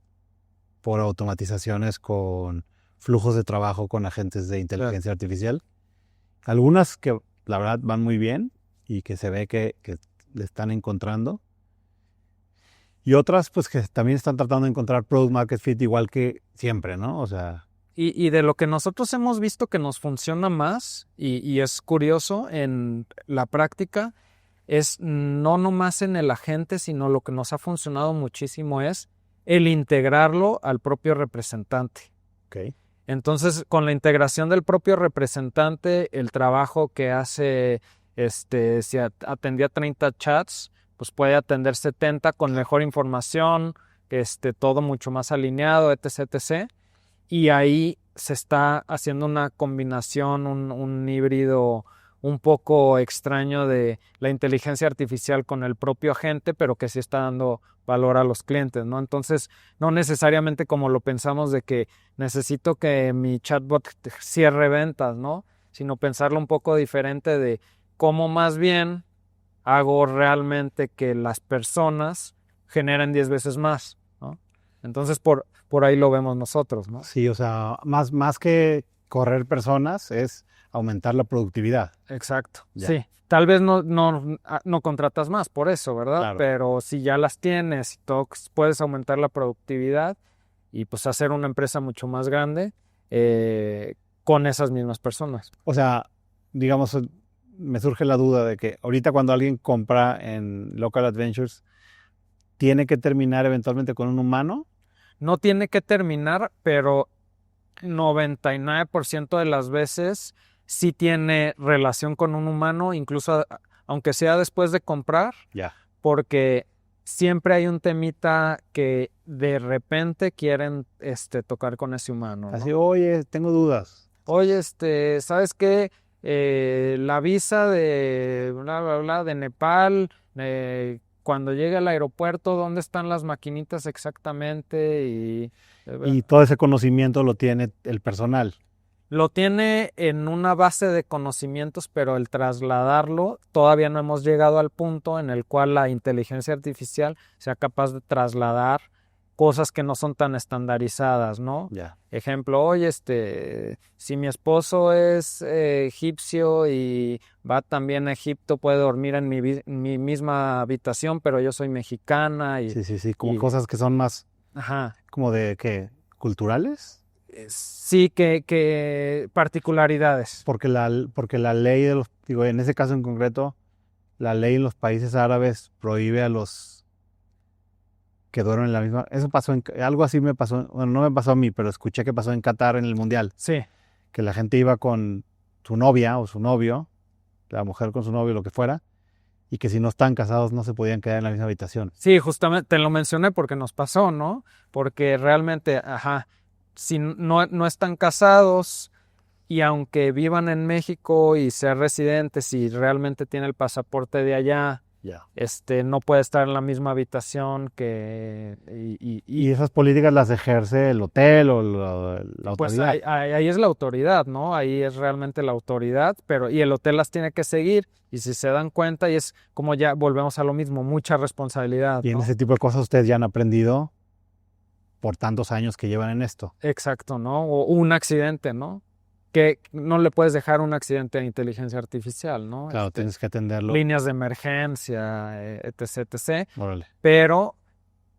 por automatizaciones con flujos de trabajo con agentes de inteligencia artificial. Algunas que la verdad van muy bien y que se ve que le están encontrando. Y otras pues que también están tratando de encontrar product market fit igual que siempre, ¿no? O sea... Y de lo que nosotros hemos visto que nos funciona más, y es curioso en la práctica, es no nomás en el agente, sino lo que nos ha funcionado muchísimo es el integrarlo al propio representante. Okay. Entonces, con la integración del propio representante, el trabajo que hace, si atendía 30 chats, pues puede atender 70 con mejor información, todo mucho más alineado, etc., etc. Y ahí se está haciendo una combinación, un híbrido un poco extraño de la inteligencia artificial con el propio agente, pero que sí está dando valor a los clientes, ¿no? Entonces, no necesariamente como lo pensamos de que necesito que mi chatbot cierre ventas, ¿no? Sino pensarlo un poco diferente de cómo más bien hago realmente que las personas generen 10 veces más, ¿no? Entonces, por ahí lo vemos nosotros, ¿no? Sí, o sea, más que correr personas es aumentar la productividad. Exacto, Ya. sí. Tal vez no contratas más por eso, ¿verdad? Claro. Pero si ya las tienes y todo, puedes aumentar la productividad y pues hacer una empresa mucho más grande con esas mismas personas. O sea, digamos, me surge la duda de que ahorita cuando alguien compra en Local Adventures, ¿tiene que terminar eventualmente con un humano? No tiene que terminar, pero 99% de las veces sí tiene relación con un humano, incluso aunque sea después de comprar, Ya. porque siempre hay un temita que de repente quieren tocar con ese humano, ¿no? Así, oye, tengo dudas. Oye, ¿sabes qué? La visa de bla, bla, bla, de Nepal, cuando llegue al aeropuerto, ¿dónde están las maquinitas exactamente? Y todo ese conocimiento lo tiene el personal. Lo tiene en una base de conocimientos, pero el trasladarlo, todavía no hemos llegado al punto en el cual la inteligencia artificial sea capaz de trasladar cosas que no son tan estandarizadas, ¿no? Ya. Ejemplo, oye, si mi esposo es egipcio y va también a Egipto, puede dormir en mi misma habitación, pero yo soy mexicana. Sí, como cosas que son más, ajá, como de, ¿qué? ¿Culturales? sí, que particularidades. Porque la ley de los, digo, en ese caso en concreto, la ley en los países árabes prohíbe a los que duermen en la misma. Eso pasó algo así me pasó, bueno, no me pasó a mí, pero escuché que pasó en Qatar en el Mundial. Sí. Que la gente iba con su novia o su novio, la mujer con su novio, lo que fuera, y que si no estaban casados no se podían quedar en la misma habitación. Sí, justamente te lo mencioné porque nos pasó, ¿no? Porque realmente, si no están casados y aunque vivan en México y sean residentes y realmente tienen el pasaporte de allá Ya. No puede estar en la misma habitación ¿Y esas políticas las ejerce el hotel o la pues autoridad? ahí es la autoridad, ¿no? Ahí es realmente la autoridad, y el hotel las tiene que seguir, y si se dan cuenta, y es como ya volvemos a lo mismo, mucha responsabilidad, Y en ¿no? ese tipo de cosas ustedes ya han aprendido por tantos años que llevan en esto. Exacto, ¿no? O un accidente, ¿no? Que no le puedes dejar un accidente a inteligencia artificial, ¿no? Claro, tienes que atenderlo. Líneas de emergencia, etc, etc. Órale. Pero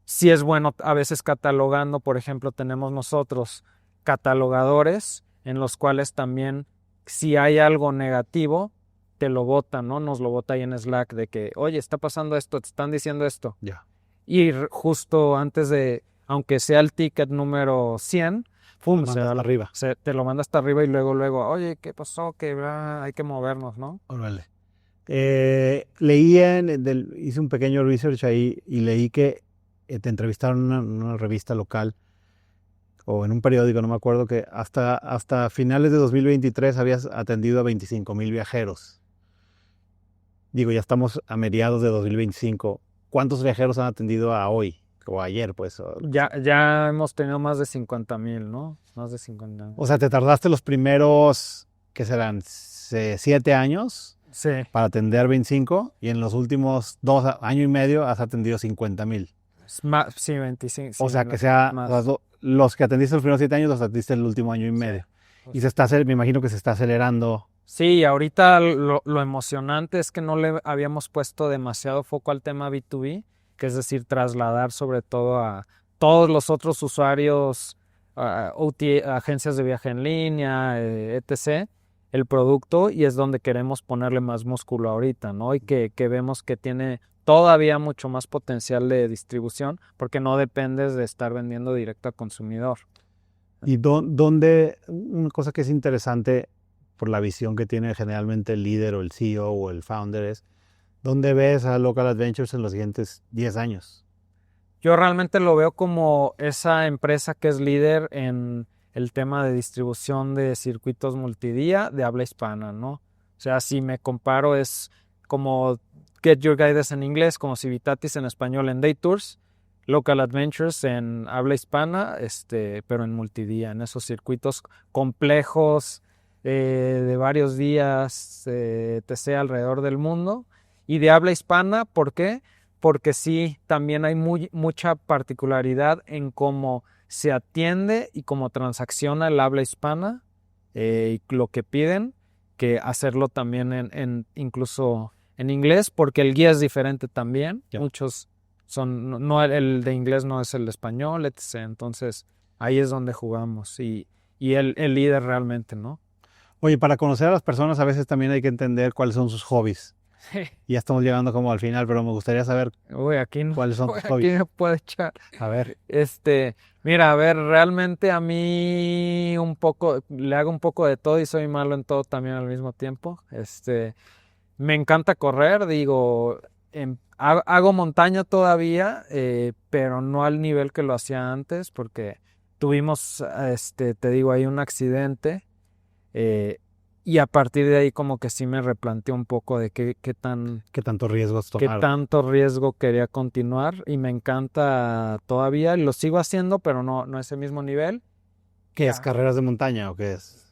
sí es bueno a veces catalogando, por ejemplo, tenemos nosotros catalogadores en los cuales también si hay algo negativo, te lo botan, ¿no? Nos lo bota ahí en Slack de que, oye, está pasando esto, te están diciendo esto. Ya. Y justo antes de, aunque sea el ticket número 100, ¡pum! Lo mandas arriba. Te lo manda hasta arriba y luego, oye, ¿qué pasó? Que hay que movernos, ¿no? Órale. Hice un pequeño research ahí y leí que te entrevistaron en una revista local o en un periódico, no me acuerdo, que hasta finales de 2023 habías atendido a 25,000 viajeros. Digo, ya estamos a mediados de 2025. ¿Cuántos viajeros han atendido a hoy? O ayer, pues. Ya hemos tenido más de 50,000, ¿no? Más de 50,000. O sea, te tardaste los primeros, ¿qué serán? 7 años Sí. para atender 25 y en los últimos 2 años y medio has atendido 50,000. Sí, 25. O Sí, sea, que sea más. los que atendiste los primeros 7 años los atendiste el último año y medio. Y me imagino que se está acelerando. Sí, ahorita lo emocionante es que no le habíamos puesto demasiado foco al tema B2B, que es decir, trasladar sobre todo a todos los otros usuarios, agencias de viaje en línea, etc., el producto, y es donde queremos ponerle más músculo ahorita, ¿no? Y que vemos que tiene todavía mucho más potencial de distribución, porque no dependes de estar vendiendo directo a consumidor. Y una cosa que es interesante por la visión que tiene generalmente el líder o el CEO o el founder es, ¿dónde ves a Local Adventures en los siguientes 10 años? Yo realmente lo veo como esa empresa que es líder en el tema de distribución de circuitos multidía de habla hispana, ¿no? O sea, si me comparo es como Get Your Guides en inglés, como Civitatis en español en Day Tours, Local Adventures en habla hispana, pero en multidía, en esos circuitos complejos de varios días, etc., alrededor del mundo. Y de habla hispana, ¿por qué? Porque sí, también hay mucha particularidad en cómo se atiende y cómo transacciona el habla hispana y lo que piden, que hacerlo también incluso en inglés, porque el guía es diferente también. Yeah. Muchos no, el de inglés no es el de español, etc. Entonces, ahí es donde jugamos y el líder realmente, ¿no? Oye, para conocer a las personas a veces también hay que entender cuáles son sus hobbies. Y ya estamos llegando como al final, pero me gustaría saber cuáles son tus hobbies. Aquí me puede echar. A ver. Mira, a ver, realmente a mí le hago un poco de todo y soy malo en todo también al mismo tiempo. Me encanta correr, digo, hago montaña todavía, pero no al nivel que lo hacía antes, porque tuvimos, te digo, ahí un accidente. Y a partir de ahí como que sí me replanteé un poco de qué tantos riesgos tomaron. Qué tanto riesgo quería continuar, y me encanta todavía, lo sigo haciendo, pero no a ese mismo nivel. ¿Qué es? ¿Carreras de montaña o qué es?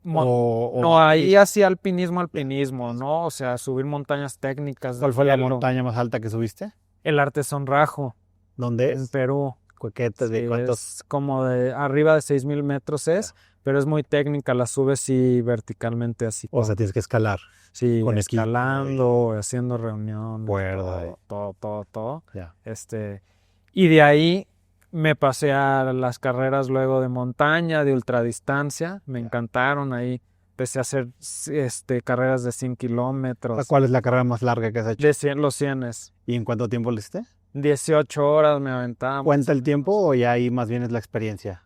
No, ahí hacía alpinismo, ¿no? O sea, subir montañas técnicas. ¿Cuál fue la montaña más alta que subiste? El Artesón Rajo. ¿Dónde es? En Perú. ¿De cuántos? Es como de arriba de 6,000 metros pero es muy técnica, la subes sí verticalmente así. O sea, tienes que escalar. Sí, con escalando, haciendo reunión. Cuerda. Todo. Yeah. Y de ahí me pasé a las carreras luego de montaña, de ultradistancia. Me encantaron ahí. Empecé a hacer carreras de 100 kilómetros. ¿Cuál es la carrera más larga que has hecho? Los 100. ¿Y en cuánto tiempo lo hiciste? 18 horas me aventaba. ¿Cuenta el tiempo o ya ahí más bien es la experiencia?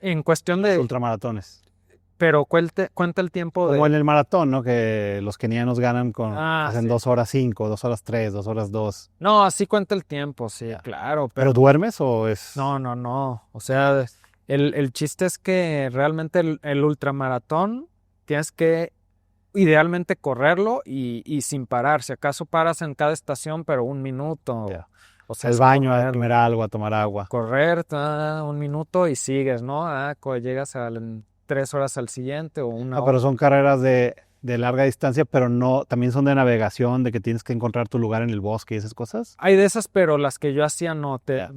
En cuestión de... ultramaratones. Pero cuenta el tiempo Como en el maratón, ¿no? Que los kenianos ganan hacen 2 horas 5, 2 horas 3, 2 horas 2. No, así cuenta el tiempo, sí, claro. ¿Pero duermes o es...? No. O sea, el chiste es que realmente el ultramaratón tienes que idealmente correrlo y sin parar. Si acaso paras en cada estación, pero 1 minuto. Ya. O sea, El es baño, a correr, comer algo, a tomar agua. correr 1 minuto y sigues, ¿no? Llegas en 3 horas al siguiente o 1 hora. Pero son carreras de larga distancia, pero no, también son de navegación, de que tienes que encontrar tu lugar en el bosque y esas cosas. Hay de esas, pero las que yo hacía no. Ya.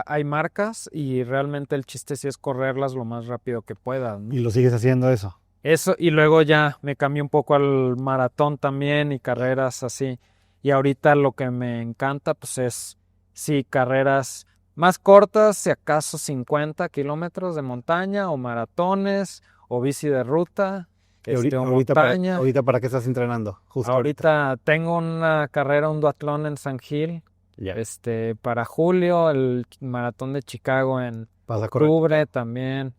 Hay marcas y realmente el chiste sí es correrlas lo más rápido que puedas, ¿no? Y lo sigues haciendo eso. Eso, y luego ya me cambié un poco al maratón también y carreras así. Y ahorita lo que me encanta, pues es, sí, carreras más cortas, si acaso 50 kilómetros de montaña, o maratones, o bici de ruta, Y o montaña. ahorita, ¿para qué estás entrenando? Justo Ahorita tengo una carrera, un duatlón en San Gil, Ya. para julio, el maratón de Chicago en Vas a correr. octubre también.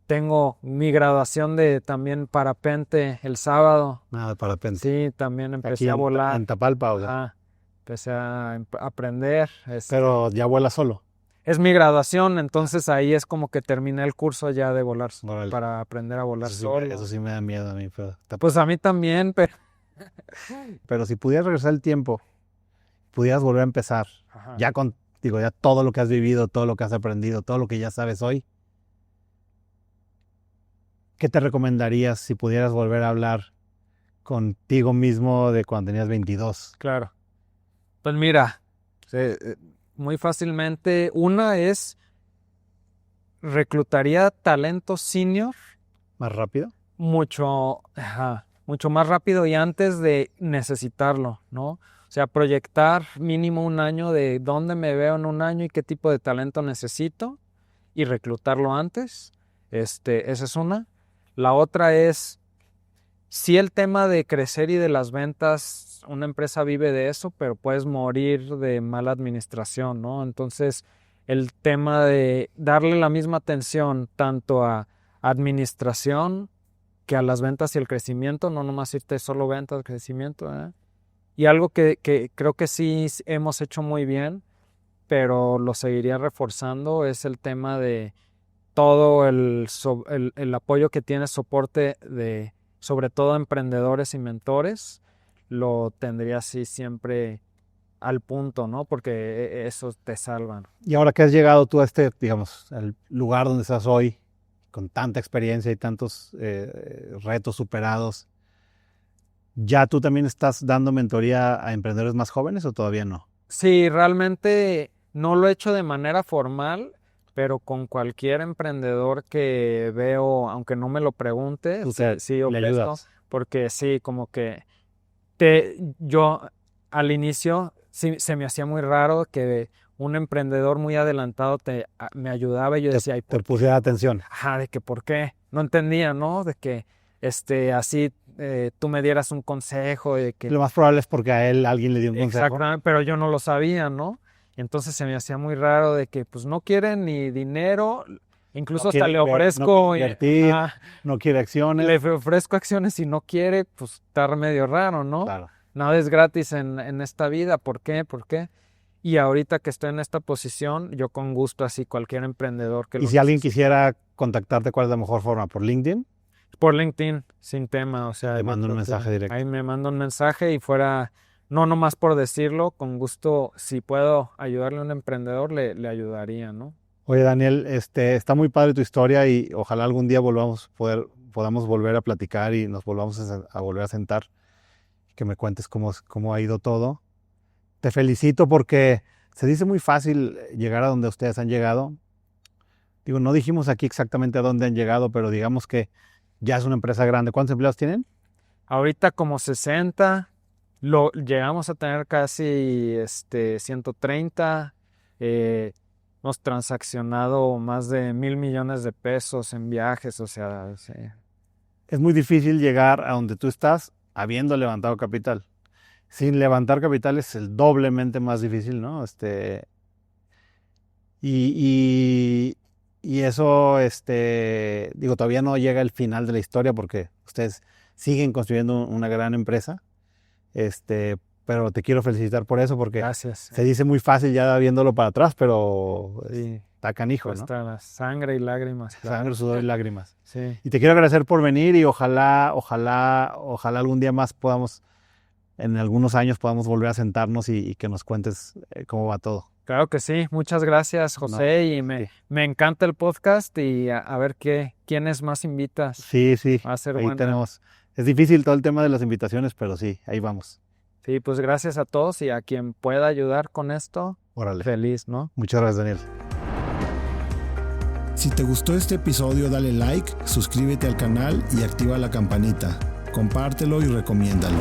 Tengo mi graduación de también parapente el sábado. Nada, para repente. Sí, también empecé Aquí a volar. en Tapalpa, o sea. Ajá, empecé a aprender. Pero ya vuelas solo. Es mi graduación, entonces ahí es como que terminé el curso ya de volar Órale. para aprender a volar Eso solo. sí me da miedo a mí. Pues a mí también, Pero si pudieras regresar el tiempo, pudieras volver a empezar, Ajá. ya ya todo lo que has vivido, todo lo que has aprendido, todo lo que ya sabes hoy, ¿qué te recomendarías si pudieras volver a hablar contigo mismo de cuando tenías 22? Claro. Pues mira, muy fácilmente, una es reclutaría talento senior ¿Más rápido? mucho más rápido y antes de necesitarlo, ¿no? O sea, proyectar mínimo 1 año de dónde me veo en 1 año y qué tipo de talento necesito y reclutarlo antes. Esa es una. La otra es, sí, el tema de crecer y de las ventas, una empresa vive de eso, pero puedes morir de mala administración, ¿no? Entonces, el tema de darle la misma atención tanto a administración que a las ventas y el crecimiento, no nomás irte solo ventas, crecimiento, ¿eh? Y algo que creo que sí hemos hecho muy bien, pero lo seguiría reforzando, es el tema de todo el apoyo que tiene soporte de, sobre todo, emprendedores y mentores, lo tendría así siempre al punto, ¿no? Porque eso te salvan. Y ahora que has llegado tú a digamos, al lugar donde estás hoy, con tanta experiencia y tantos retos superados, ¿ya tú también estás dando mentoría a emprendedores más jóvenes o todavía no? Sí, realmente no lo he hecho de manera formal, pero con cualquier emprendedor que veo, aunque no me lo pregunte, Tú sí le ofrezco, ayudas. porque sí, como que yo al inicio sí se me hacía muy raro que un emprendedor muy adelantado me ayudaba y yo decía, "Ay, Te pusiera atención. ajá, de que por qué", no entendía, ¿no? De que así tú me dieras un consejo, de que Lo más probable es porque a él alguien le dio un consejo. exactamente, pero yo no lo sabía, ¿no? Entonces se me hacía muy raro de que pues no quieren ni dinero, incluso No hasta quiere le ofrezco, no quiere invertir, ajá, no quiere acciones. le ofrezco acciones y no quiere, pues está medio raro, ¿no? Claro. Nada es gratis en esta vida, ¿por qué? ¿Por qué? Y ahorita que estoy en esta posición, yo con gusto, así cualquier emprendedor que Y lo si alguien necesite. quisiera contactarte, ¿cuál es la mejor forma? ¿Por LinkedIn? Por LinkedIn, sin tema, o sea, Te yo mando un creo que mensaje directo. ahí me manda un mensaje y fuera, no nomás por decirlo, con gusto, si puedo ayudarle a un emprendedor, le ayudaría, ¿no? Oye, Daniel, está muy padre tu historia y ojalá algún día podamos volver a platicar y nos volvamos a volver a sentar, que me cuentes cómo ha ido todo. Te felicito porque se dice muy fácil llegar a donde ustedes han llegado. Digo, no dijimos aquí exactamente a dónde han llegado, pero digamos que ya es una empresa grande. ¿Cuántos empleados tienen? Ahorita como 60, llegamos a tener casi 130, hemos transaccionado más de 1,000 millones de pesos en viajes, o sea, sí. Es muy difícil llegar a donde tú estás habiendo levantado capital. Sin levantar capital es el doblemente más difícil, ¿no? Y eso, digo, todavía no llega el final de la historia porque ustedes siguen construyendo una gran empresa. Pero te quiero felicitar por eso porque Gracias. se dice muy fácil ya viéndolo para atrás, pero Sí. está canijo, ¿no? Cuesta la sangre y lágrimas. Claro. Sangre, sudor y lágrimas. Sí. Y te quiero agradecer por venir y ojalá algún día más en algunos años podamos volver a sentarnos y que nos cuentes cómo va todo. Claro que sí. Muchas gracias, José. Y me encanta el podcast y a ver quiénes más invitas. Sí. Va a ser Ahí bueno. tenemos. Es difícil todo el tema de las invitaciones, pero sí, ahí vamos. Sí, pues gracias a todos y a quien pueda ayudar con esto, Órale. feliz, ¿no? Muchas gracias, Daniel. Si te gustó este episodio, dale like, suscríbete al canal y activa la campanita. Compártelo y recomiéndalo.